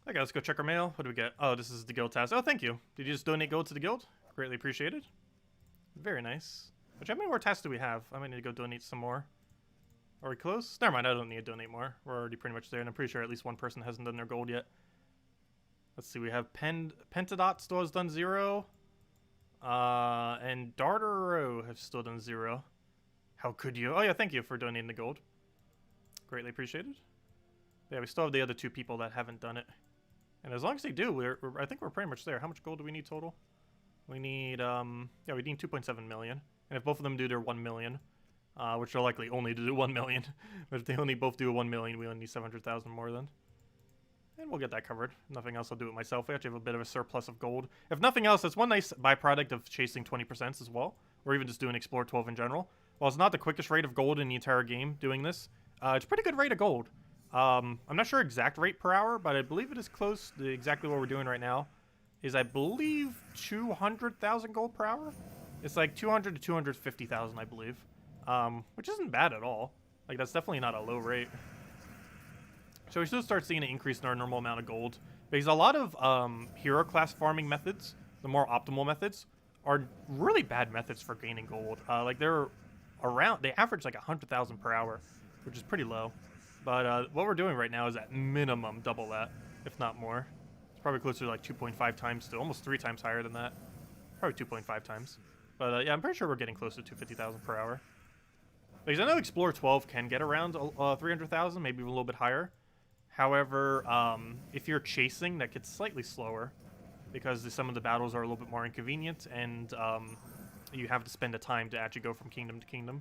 Okay, let's go check our mail. What do we get? Oh, this is the guild task. Oh, thank you. Did you just donate gold to the guild? Greatly appreciated. Very nice. Which, how many more tasks do we have? I might need to go donate some more. Are we close? Never mind, I don't need to donate more. We're already pretty much there, and I'm pretty sure at least one person hasn't done their gold yet. Let's see, we have Pentadot still has done 0. And Dartero have still done 0. How could you? Oh yeah, thank you for donating the gold. Greatly appreciated. Yeah, we still have the other 2 people that haven't done it. And as long as they do, I think we're pretty much there. How much gold do we need total? We need, yeah, we need 2.7 million. And if both of them do their 1 million, which are likely only to do 1 million, but if they only both do a 1 million, we only need 700,000 more then. And we'll get that covered. Nothing else, I'll do it myself. We actually have a bit of a surplus of gold. If nothing else, that's one nice byproduct of chasing 20% as well, or even just doing Explore 12 in general. While it's not the quickest rate of gold in the entire game doing this, it's a pretty good rate of gold. I'm not sure exact rate per hour, but I believe it is close to exactly what we're doing right now. Is I believe 200,000 gold per hour? It's like 200 to 250,000, I believe. Which isn't bad at all. Like, that's definitely not a low rate. So we should start seeing an increase in our normal amount of gold. Because a lot of hero class farming methods, the more optimal methods, are really bad methods for gaining gold. Like, they're around, they average like 100,000 per hour, which is pretty low. But what we're doing right now is at minimum double that, if not more. It's probably closer to like 2.5 times to almost 3 times higher than that. Probably 2.5 times. But yeah, I'm pretty sure we're getting close to 250,000 per hour. Because I know Explore 12 can get around 300,000, maybe a little bit higher. However, if you're chasing, that gets slightly slower. Because some of the battles are a little bit more inconvenient, and you have to spend the time to actually go from kingdom to kingdom,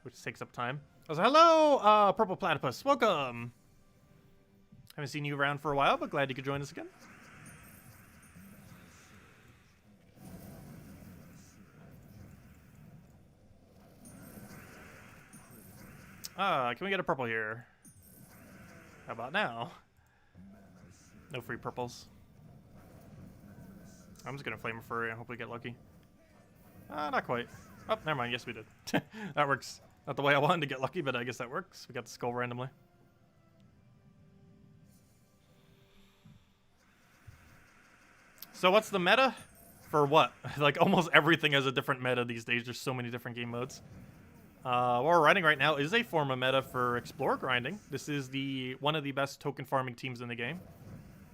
which takes up time. I was like, hello, Purple Platypus, welcome! Haven't seen you around for a while, but glad you could join us again. Can we get a purple here? How about now? No free purples. I'm just gonna flame a furry and hopefully get lucky. Not quite. Oh, never mind. Yes, we did. That works. Not the way I wanted to get lucky, but I guess that works. We got the skull randomly. So what's the meta? For what? Like, almost everything has a different meta these days. There's so many different game modes. What we're running right now is a form of meta for Explore grinding. This is one of the best token farming teams in the game.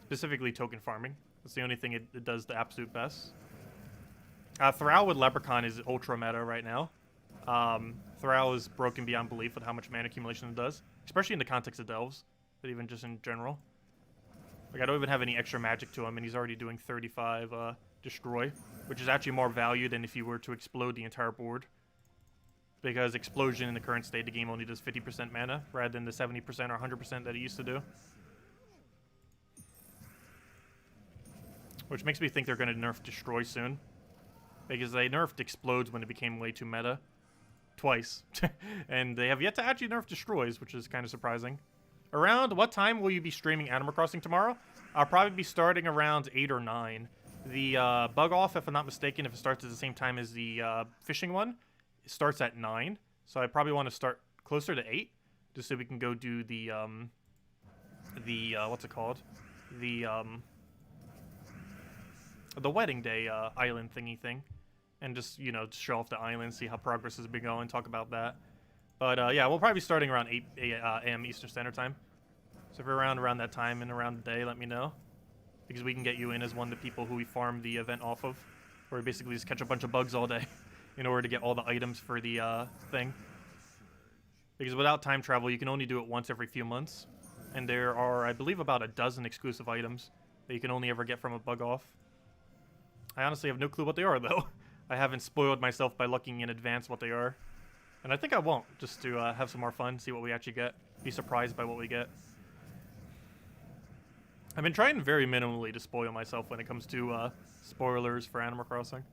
Specifically token farming. That's the only thing it does the absolute best. Thrall with Leprechaun is ultra meta right now. Thrall is broken beyond belief with how much mana accumulation it does. Especially in the context of Delves. But even just in general. Like, I don't even have any extra magic to him, and he's already doing 35 Destroy. Which is actually more value than if you were to explode the entire board. Because Explosion in the current state of the game only does 50% mana, rather than the 70% or 100% that it used to do. Which makes me think they're going to nerf Destroy soon. Because they nerfed Explodes when it became way too meta. Twice. And they have yet to actually nerf Destroys, which is kind of surprising. Around what time will you be streaming Animal Crossing tomorrow? I'll probably be starting around 8 or 9. The bug off, if I'm not mistaken, if it starts at the same time as the fishing one, it starts at 9. So I probably want to start closer to 8, just so we can go do the what's it called? The wedding day island thingy thing. And just, you know, show off the island, see how progress has been going, talk about that. But yeah, we'll probably be starting around 8 a.m. Eastern Standard Time. So if you're around that time and around the day, let me know. Because we can get you in as one of the people who we farm the event off of. Where we basically just catch a bunch of bugs all day in order to get all the items for the thing. Because without time travel, you can only do it once every few months. And there are, I believe, about a dozen exclusive items that you can only ever get from a bug off. I honestly have no clue what they are, though. I haven't spoiled myself by looking in advance what they are. And I think I won't, just to have some more fun, see what we actually get. Be surprised by what we get. I've been trying very minimally to spoil myself when it comes to spoilers for Animal Crossing.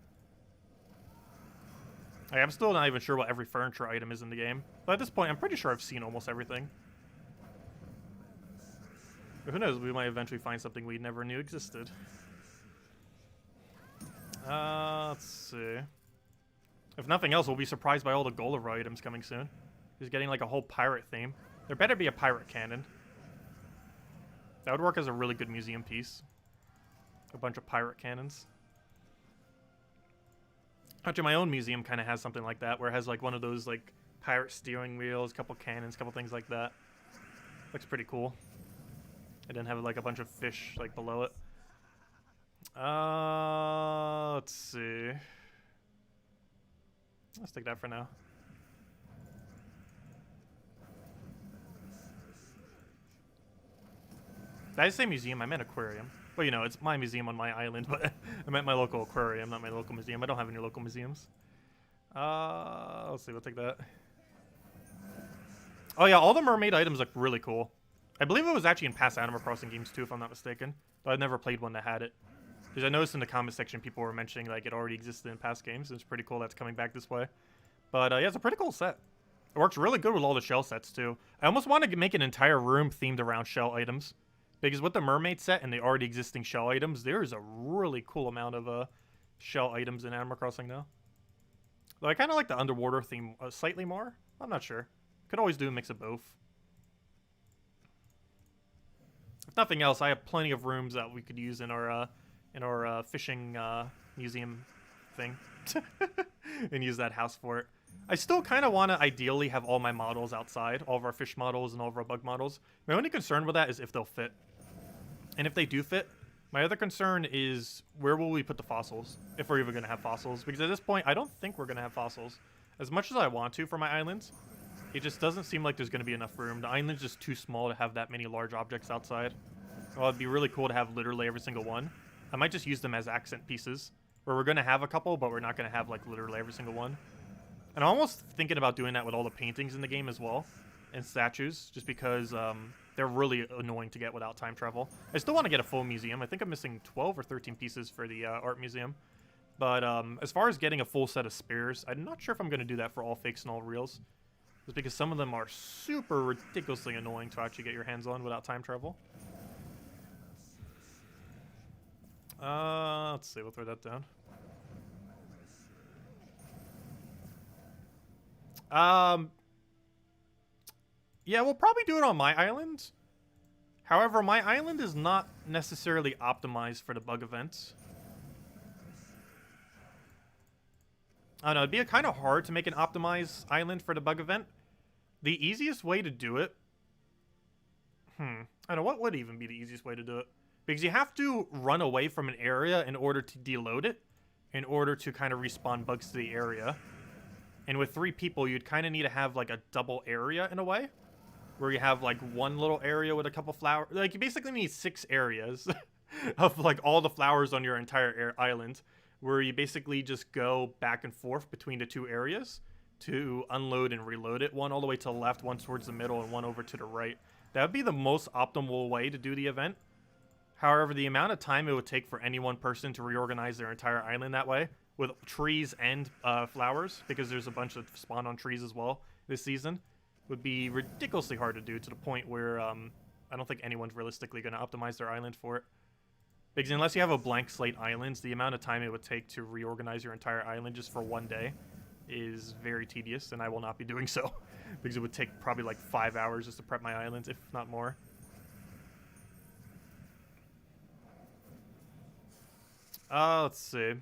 I'm still not even sure what every furniture item is in the game. But at this point, I'm pretty sure I've seen almost everything. But who knows, we might eventually find something we never knew existed. Let's see. If nothing else, we'll be surprised by all the Gulliver items coming soon. He's getting like a whole pirate theme. There better be a pirate cannon. That would work as a really good museum piece. A bunch of pirate cannons. Actually, my own museum kind of has something like that, where it has like one of those like pirate steering wheels, a couple cannons, a couple things like that. Looks pretty cool. And then have like a bunch of fish like below it. Let's see. Let's take that for now. Did I say museum? I meant aquarium. Well, you know, it's my museum on my island, but I meant my local aquarium, not my local museum. I don't have any local museums. Let's see, we'll take that. Oh yeah, all the mermaid items look really cool. I believe it was actually in past Animal Crossing games too, if I'm not mistaken. But I've never played one that had it. Because I noticed in the comment section people were mentioning like it already existed in past games. It's pretty cool that's coming back this way. But yeah, it's a pretty cool set. It works really good with all the shell sets too. I almost want to make an entire room themed around shell items. Because with the mermaid set and the already existing shell items, there's a really cool amount of shell items in Animal Crossing now. Though I kind of like the underwater theme slightly more. I'm not sure. Could always do a mix of both. If nothing else, I have plenty of rooms that we could use in our fishing museum thing. And use that house for it. I still kind of want to ideally have all my models outside. All of our fish models and all of our bug models. My only concern with that is if they'll fit. And if they do fit, my other concern is where will we put the fossils? If we're even going to have fossils. Because at this point, I don't think we're going to have fossils. As much as I want to for my islands, it just doesn't seem like there's going to be enough room. The island's just too small to have that many large objects outside. Well, it'd be really cool to have literally every single one. I might just use them as accent pieces. Where we're going to have a couple, but we're not going to have like literally every single one. And I'm almost thinking about doing that with all the paintings in the game as well. And statues, just because they're really annoying to get without time travel. I still want to get a full museum. I think I'm missing 12 or 13 pieces for the art museum. But as far as getting a full set of spares, I'm not sure if I'm going to do that for all fakes and all reals. Just because some of them are super ridiculously annoying to actually get your hands on without time travel. Let's see, we'll throw that down. Yeah, we'll probably do it on my island. However, my island is not necessarily optimized for the bug events. I don't know, it'd be kind of hard to make an optimized island for the bug event. The easiest way to do it... I don't know, what would even be the easiest way to do it? Because you have to run away from an area in order to deload it, in order to kind of respawn bugs to the area. And with 3 people, you'd kind of need to have like a double area in a way. Where you have like one little area with a couple flowers. Like you basically need 6 areas of like all the flowers on your entire island. Where you basically just go back and forth between the 2 areas to unload and reload it. One all the way to the left, one towards the middle, and one over to the right. That would be the most optimal way to do the event. However, the amount of time it would take for any one person to reorganize their entire island that way, with trees and flowers, because there's a bunch that spawn on trees as well this season, would be ridiculously hard to do, to the point where I don't think anyone's realistically going to optimize their island for it. Because unless you have a blank slate islands, the amount of time it would take to reorganize your entire island just for one day is very tedious, and I will not be doing so. Because it would take probably like 5 hours just to prep my islands, if not more. Let's see.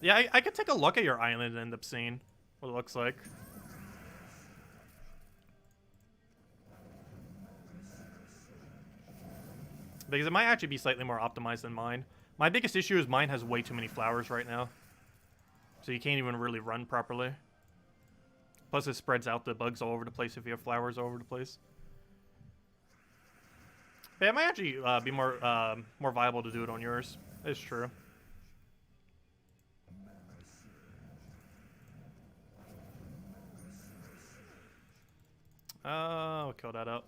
Yeah, I could take a look at your island and end up seeing what it looks like. Because it might actually be slightly more optimized than mine. My biggest issue is mine has way too many flowers right now. So you can't even really run properly. Plus it spreads out the bugs all over the place if you have flowers all over the place. But it might actually be more viable to do it on yours. It's true. We'll kill that out.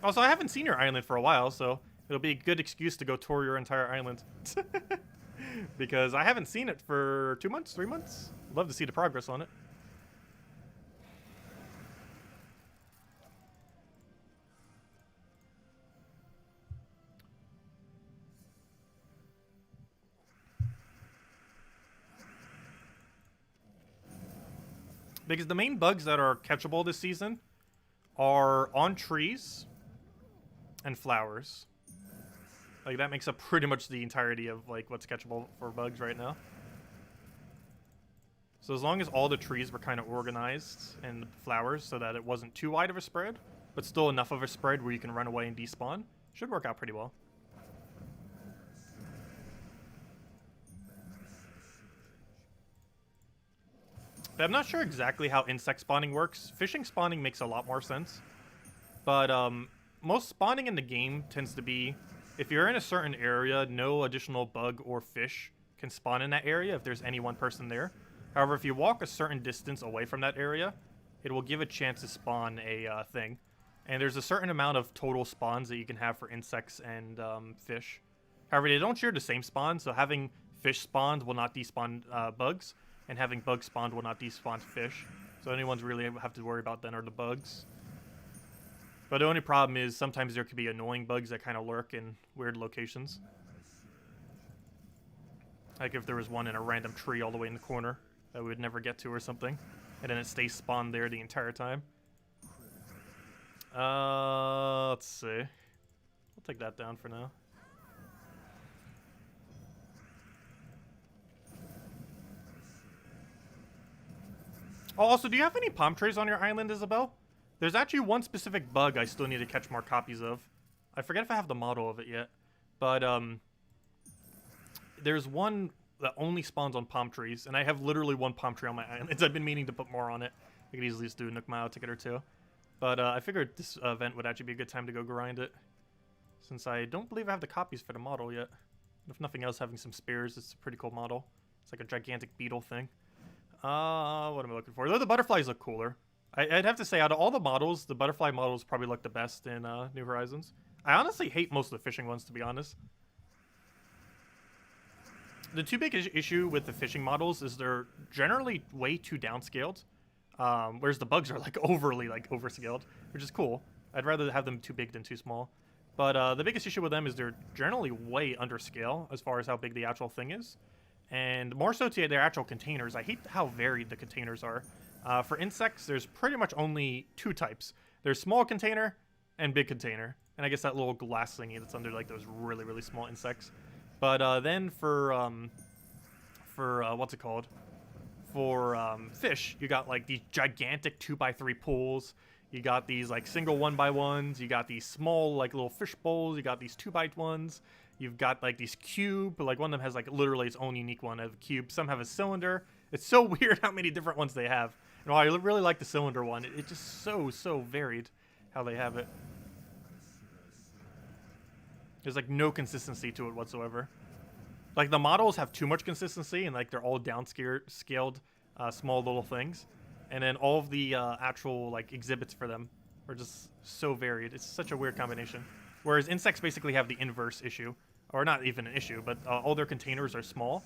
Also, I haven't seen your island for a while, so it'll be a good excuse to go tour your entire island. Because I haven't seen it for 2 months, 3 months. Love to see the progress on it. Because the main bugs that are catchable this season are on trees and flowers. Like, that makes up pretty much the entirety of, like, what's catchable for bugs right now. So as long as all the trees were kind of organized and the flowers so that it wasn't too wide of a spread, but still enough of a spread where you can run away and despawn, should work out pretty well. But I'm not sure exactly how insect spawning works. Fishing spawning makes a lot more sense. But most spawning in the game tends to be, if you're in a certain area, no additional bug or fish can spawn in that area if there's any one person there. However, if you walk a certain distance away from that area, it will give a chance to spawn a thing. And there's a certain amount of total spawns that you can have for insects and fish. However, they don't share the same spawn, so having fish spawned will not despawn bugs, and having bugs spawned will not despawn fish. So anyone's really have to worry about then are the bugs. But the only problem is sometimes there could be annoying bugs that kind of lurk in weird locations. Like if there was one in a random tree all the way in the corner that we would never get to or something. And then it stays spawned there the entire time. Let's see. We'll take that down for now. Oh, also, do you have any palm trees on your island, Isabel? There's actually one specific bug I still need to catch more copies of. I forget if I have the model of it yet. But, there's one that only spawns on palm trees, and I have literally one palm tree on my island. I've been meaning to put more on it. I could easily just do a Nook Mile ticket or two. But, I figured this event would actually be a good time to go grind it. Since I don't believe I have the copies for the model yet. If nothing else, having some spears, it's a pretty cool model. It's like a gigantic beetle thing. What am I looking for? Though the butterflies look cooler. I'd have to say, out of all the models, the butterfly models probably look the best in New Horizons. I honestly hate most of the fishing ones, to be honest. The two big issue with the fishing models is they're generally way too downscaled, whereas the bugs are like overly overscaled, which is cool. I'd rather have them too big than too small. But the biggest issue with them is they're generally way under scale as far as how big the actual thing is. And more so to their actual containers. I hate how varied the containers are. For insects, there's pretty much only two types. There's small container and big container. And I guess that little glass thingy that's under like those really, really small insects. But then for what's it called? For fish, you got like these gigantic 2x3 pools. You got these like single 1x1s. You got these small like little fish bowls. You got these 2x1s. You've got like these cube, like one of them has like literally its own unique one of a cube. Some have a cylinder. It's so weird how many different ones they have. And while I really like the cylinder one, it's just so varied how they have it. There's like no consistency to it whatsoever. Like the models have too much consistency and like they're all downscaled small little things. And then all of the actual like exhibits for them are just so varied. It's such a weird combination. Whereas insects basically have the inverse issue. Or not even an issue, but all their containers are small.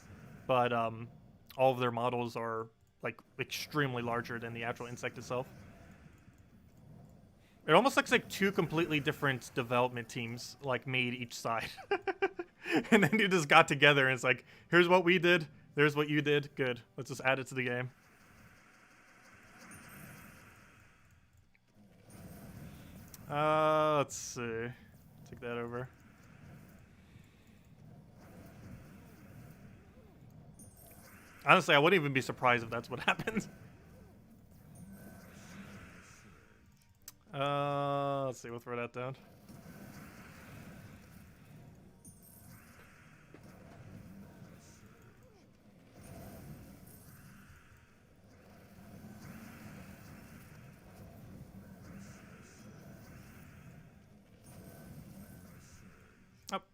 But all of their models are like extremely larger than the actual insect itself. It almost looks like two completely different development teams like made each side. And then you just got together and it's like, here's what we did, there's what you did, good. Let's just add it to the game. Let's see. Take that over. Honestly, I wouldn't even be surprised if that's what happened. Let's see, we'll throw that down.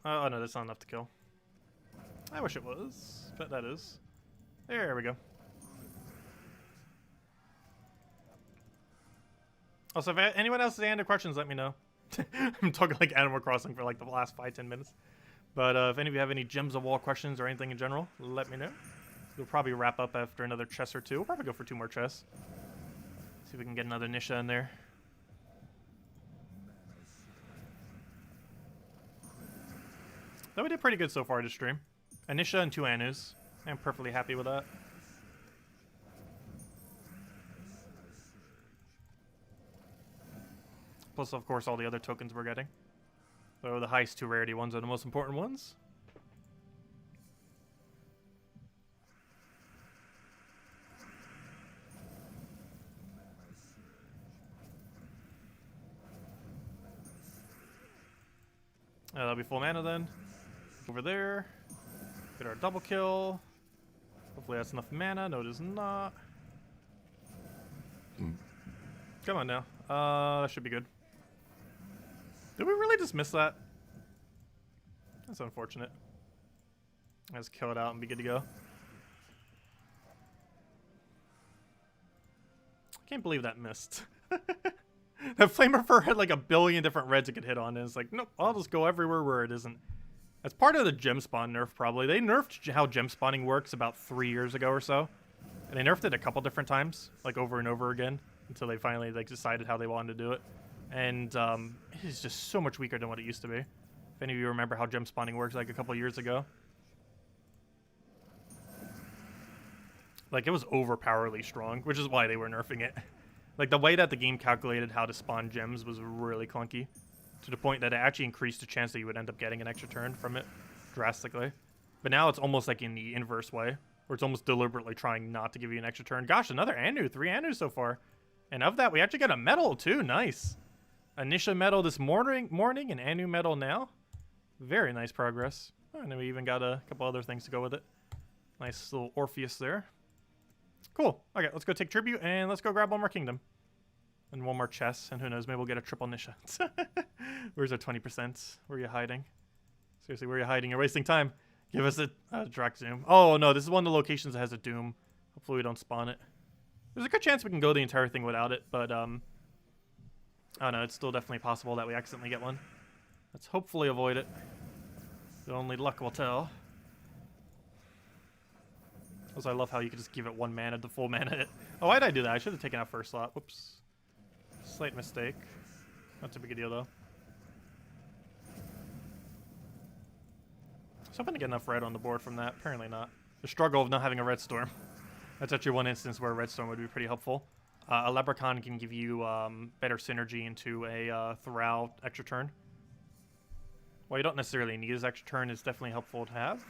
Oh, no, that's not enough to kill. I wish it was, but that is. There we go. Also, if anyone else has any other questions, let me know. I'm talking like Animal Crossing for like the last 5-10 minutes. But if any of you have any Gems of War questions or anything in general, let me know. We'll probably wrap up after another chest or two. We'll probably go for 2 more chests. See if we can get another Nysha in there. Though we did pretty good so far this stream. A Nysha and 2 Anus. I'm perfectly happy with that. Plus, of course, all the other tokens we're getting. So the highest 2 rarity ones are the most important ones. That'll be full mana then. Over there. Get our double kill. Hopefully that's enough mana. No, it is not. Come on now. That should be good. Did we really just miss that? That's unfortunate. Let's kill it out and be good to go. I can't believe that missed. That Flamer had like a billion different reds it could hit on, and it's like, nope, I'll just go everywhere where it isn't. That's part of the gem spawn nerf, probably. They nerfed how gem spawning works about 3 years ago or so. And they nerfed it a couple different times, like over and over again, until they finally like decided how they wanted to do it. And it is just so much weaker than what it used to be. If any of you remember how gem spawning works like a couple years ago. Like, it was overpoweringly strong, which is why they were nerfing it. Like, the way that the game calculated how to spawn gems was really clunky. To the point that it actually increased the chance that you would end up getting an extra turn from it drastically. But now it's almost like in the inverse way, where it's almost deliberately trying not to give you an extra turn. Gosh, another Anu, 3 Anus so far. And of that, we actually got a medal too, nice. A Nysha medal this morning and Anu medal now. Very nice progress. Oh, and then we even got a couple other things to go with it. Nice little Orpheus there. Cool. Okay, let's go take tribute and let's go grab one more kingdom. And one more chest, and who knows, maybe we'll get a triple Nysha. Where's our 20%? Where are you hiding? Seriously, where are you hiding? You're wasting time. Give us a Drac Zoom. Oh no, this is one of the locations that has a Doom. Hopefully we don't spawn it. There's a good chance we can go the entire thing without it, but I don't know, it's still definitely possible that we accidentally get one. Let's hopefully avoid it. The only luck will tell. Also, I love how you can just give it 1 mana to full mana it. Oh, why did I do that? I should have taken out first slot. Whoops. Slight mistake. Not too big a deal, though. I was hoping to get enough red on the board from that. Apparently not. The struggle of not having a red storm. That's actually one instance where a red storm would be pretty helpful. A Leprechaun can give you better synergy into a Thrall extra turn. Well, you don't necessarily need his extra turn. It's definitely helpful to have.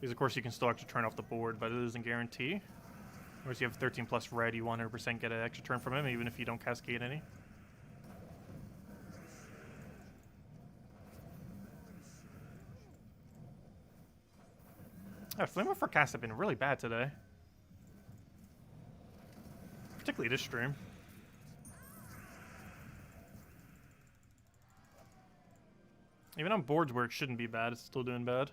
Because, of course, you can still extra turn off the board, but it doesn't guarantee. Whereas you have 13 plus red, you 100% get an extra turn from him, even if you don't cascade any. Flamer Forecast have been really bad today. Particularly this stream. Even on boards where it shouldn't be bad, it's still doing bad.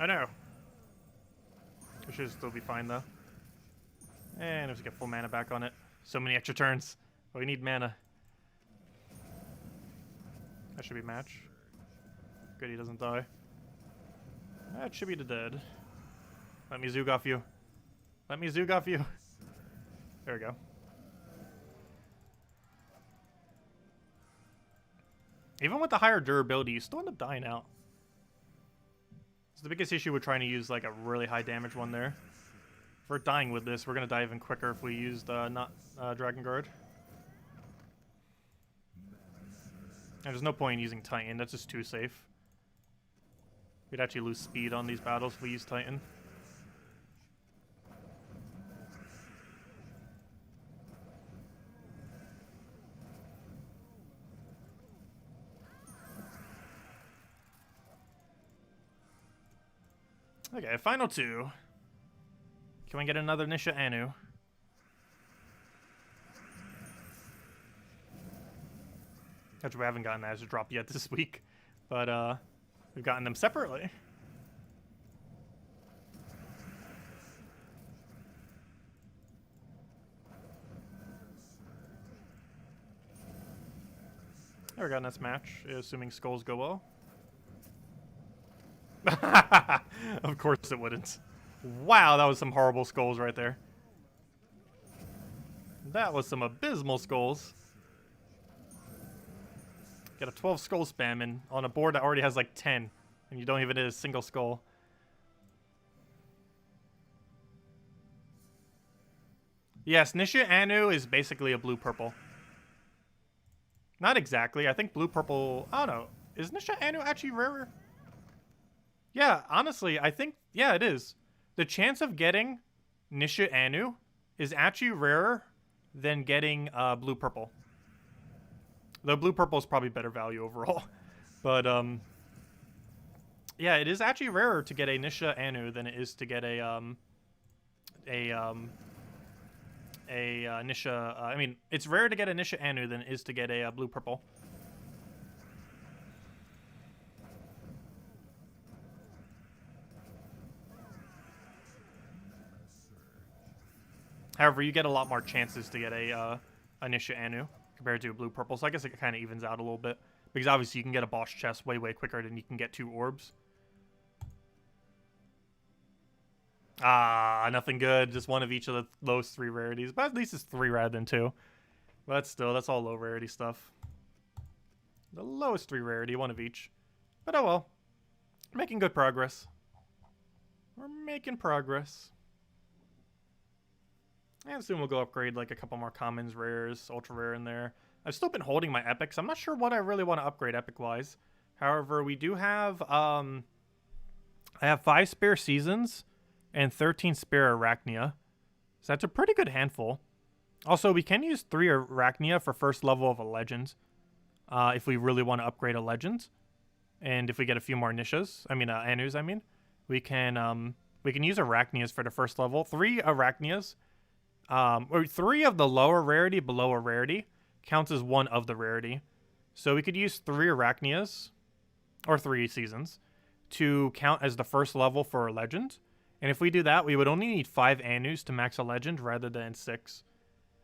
I know. We should still be fine, though. And let's get full mana back on it. So many extra turns. Oh, we need mana. That should be match. Good, he doesn't die. That should be the dead. Let me zoog off you. Let me zoog off you. There we go. Even with the higher durability, you still end up dying out. It's the biggest issue with trying to use like a really high damage one there. If we're dying with this, we're going to die even quicker if we used not Dragon Guard. And there's no point in using Titan, that's just too safe. We'd actually lose speed on these battles if we use Titan. Okay, final two. Can we get another Nysha Anu? Actually, we haven't gotten that as a drop yet this week, but we've gotten them separately. There we go, next match, assuming skulls go well. Of course it wouldn't. Wow, that was some horrible skulls right there. That was some abysmal skulls. Got a 12 skull spam in on a board that already has like 10, and you don't even hit a single skull. Yes, Nysha Anu is basically a blue-purple. Not exactly. I think blue-purple... I don't know. Is Nysha Anu actually rarer? Yeah, honestly, I think... Yeah, it is. The chance of getting Nysha Anu is actually rarer than getting blue-purple. Though blue-purple is probably better value overall. But, yeah, it is actually rarer to get a Nysha Anu than it is to get a Nysha... I mean, it's rarer to get a Nysha Anu than it is to get a blue-purple. However, you get a lot more chances to get a Nysha Anu compared to a blue-purple, so I guess it kind of evens out a little bit. Because obviously you can get a boss chest way, way quicker than you can get 2 orbs. Ah, nothing good. Just one of each of the lowest 3 rarities. But at least it's 3 rather than 2. But still, that's all low rarity stuff. The lowest 3 rarity, one of each. But oh well. Making good progress. We're making progress. And soon we'll go upgrade like a couple more commons, rares, ultra rare in there. I've still been holding my epics. I'm not sure what I really want to upgrade epic-wise. However, we do have... I have 5 spare seasons and 13 spare Arachnia. So that's a pretty good handful. Also, we can use 3 Arachnia for first level of a legend. If we really want to upgrade a legend. And if we get a few more Nishas, Anus, we can use Arachnias for the first level. 3 Arachnias, or 3 of the lower rarity below a rarity counts as 1 of the rarity. So we could use 3 Arachnias, or 3 seasons, to count as the first level for a legend. And if we do that, we would only need 5 Anus to max a legend rather than 6.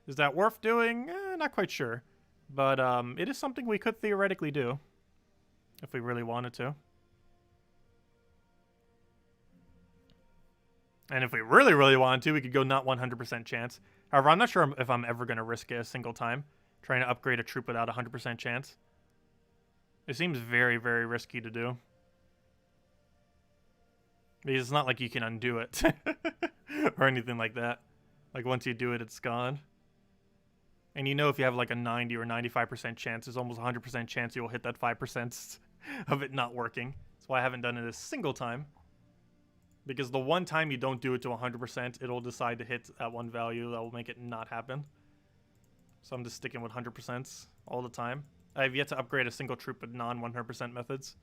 Is that worth doing? Not quite sure. But it is something we could theoretically do if we really wanted to. And if we really, really wanted to, we could go not 100% chance. However, I'm not sure if I'm ever going to risk it a single time, trying to upgrade a troop without 100% chance. It seems very, very risky to do. Because it's not like you can undo it. Or anything like that. Like, once you do it, it's gone. And you know if you have like a 90 or 95% chance, there's almost 100% chance you'll hit that 5% of it not working. That's why I haven't done it a single time. Because the one time you don't do it to 100%, it'll decide to hit at one value that will make it not happen. So I'm just sticking with 100% all the time. I have yet to upgrade a single troop with non-100% methods.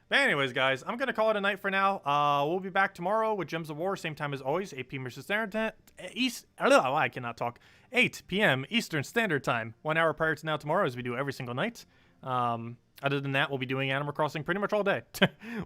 But anyways, guys, I'm going to call it a night for now. We'll be back tomorrow with Gems of War, same time as always, 8 p.m. I cannot talk. 8 p.m. Eastern Standard Time. 1 hour prior to now tomorrow, as we do every single night. Other than that, we'll be doing Animal Crossing pretty much all day.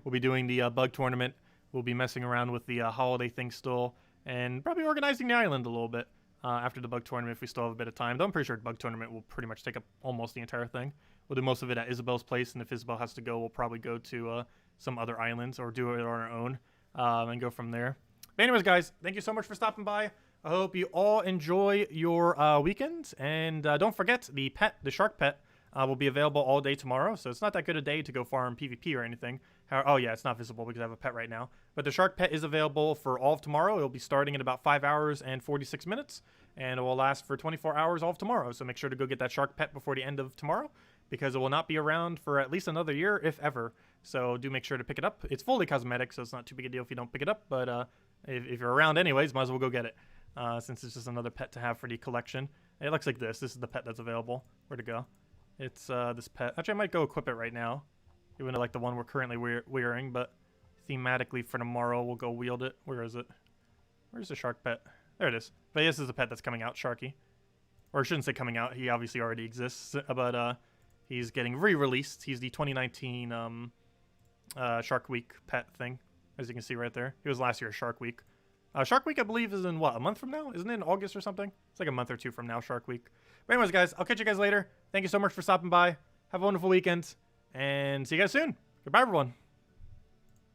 We'll be doing the bug tournament we'll be messing around with the holiday thing still, and probably organizing the island a little bit after the bug tournament if we still have a bit of time. Though I'm pretty sure the bug tournament will pretty much take up almost the entire thing. We'll do most of it at Isabel's place, and if Isabel has to go, we'll probably go to some other islands or do it on our own and go from there. But anyways, guys, thank you so much for stopping by. I hope you all enjoy your weekend, and don't forget the shark pet will be available all day tomorrow, so it's not that good a day to go farm PvP or anything. Oh yeah, it's not visible because I have a pet right now, but the shark pet is available for all of tomorrow. It'll be starting in about 5 hours and 46 minutes, and it will last for 24 hours all of tomorrow, so make sure to go get that shark pet before the end of tomorrow, because it will not be around for at least another year, if ever. So do make sure to pick it up. It's fully cosmetic, so it's not too big a deal if you don't pick it up, but if you're around anyways, might as well go get it, since it's just another pet to have for the collection. It looks like this. This is the pet that's available. Where to go? It's this pet. Actually, I might go equip it right now, even though like the one we're currently wearing, but thematically for tomorrow, we'll go wield it. Where is it? Where's the shark pet? There it is. But this is the pet that's coming out, Sharky. Or I shouldn't say coming out. He obviously already exists, but he's getting re-released. He's the 2019 Shark Week pet thing, as you can see right there. He was last year's Shark Week. Shark Week, I believe, is in, what, a month from now? Isn't it in August or something? It's like a month or two from now, Shark Week. But anyways, guys, I'll catch you guys later. Thank you so much for stopping by. Have a wonderful weekend, and see you guys soon. Goodbye, everyone.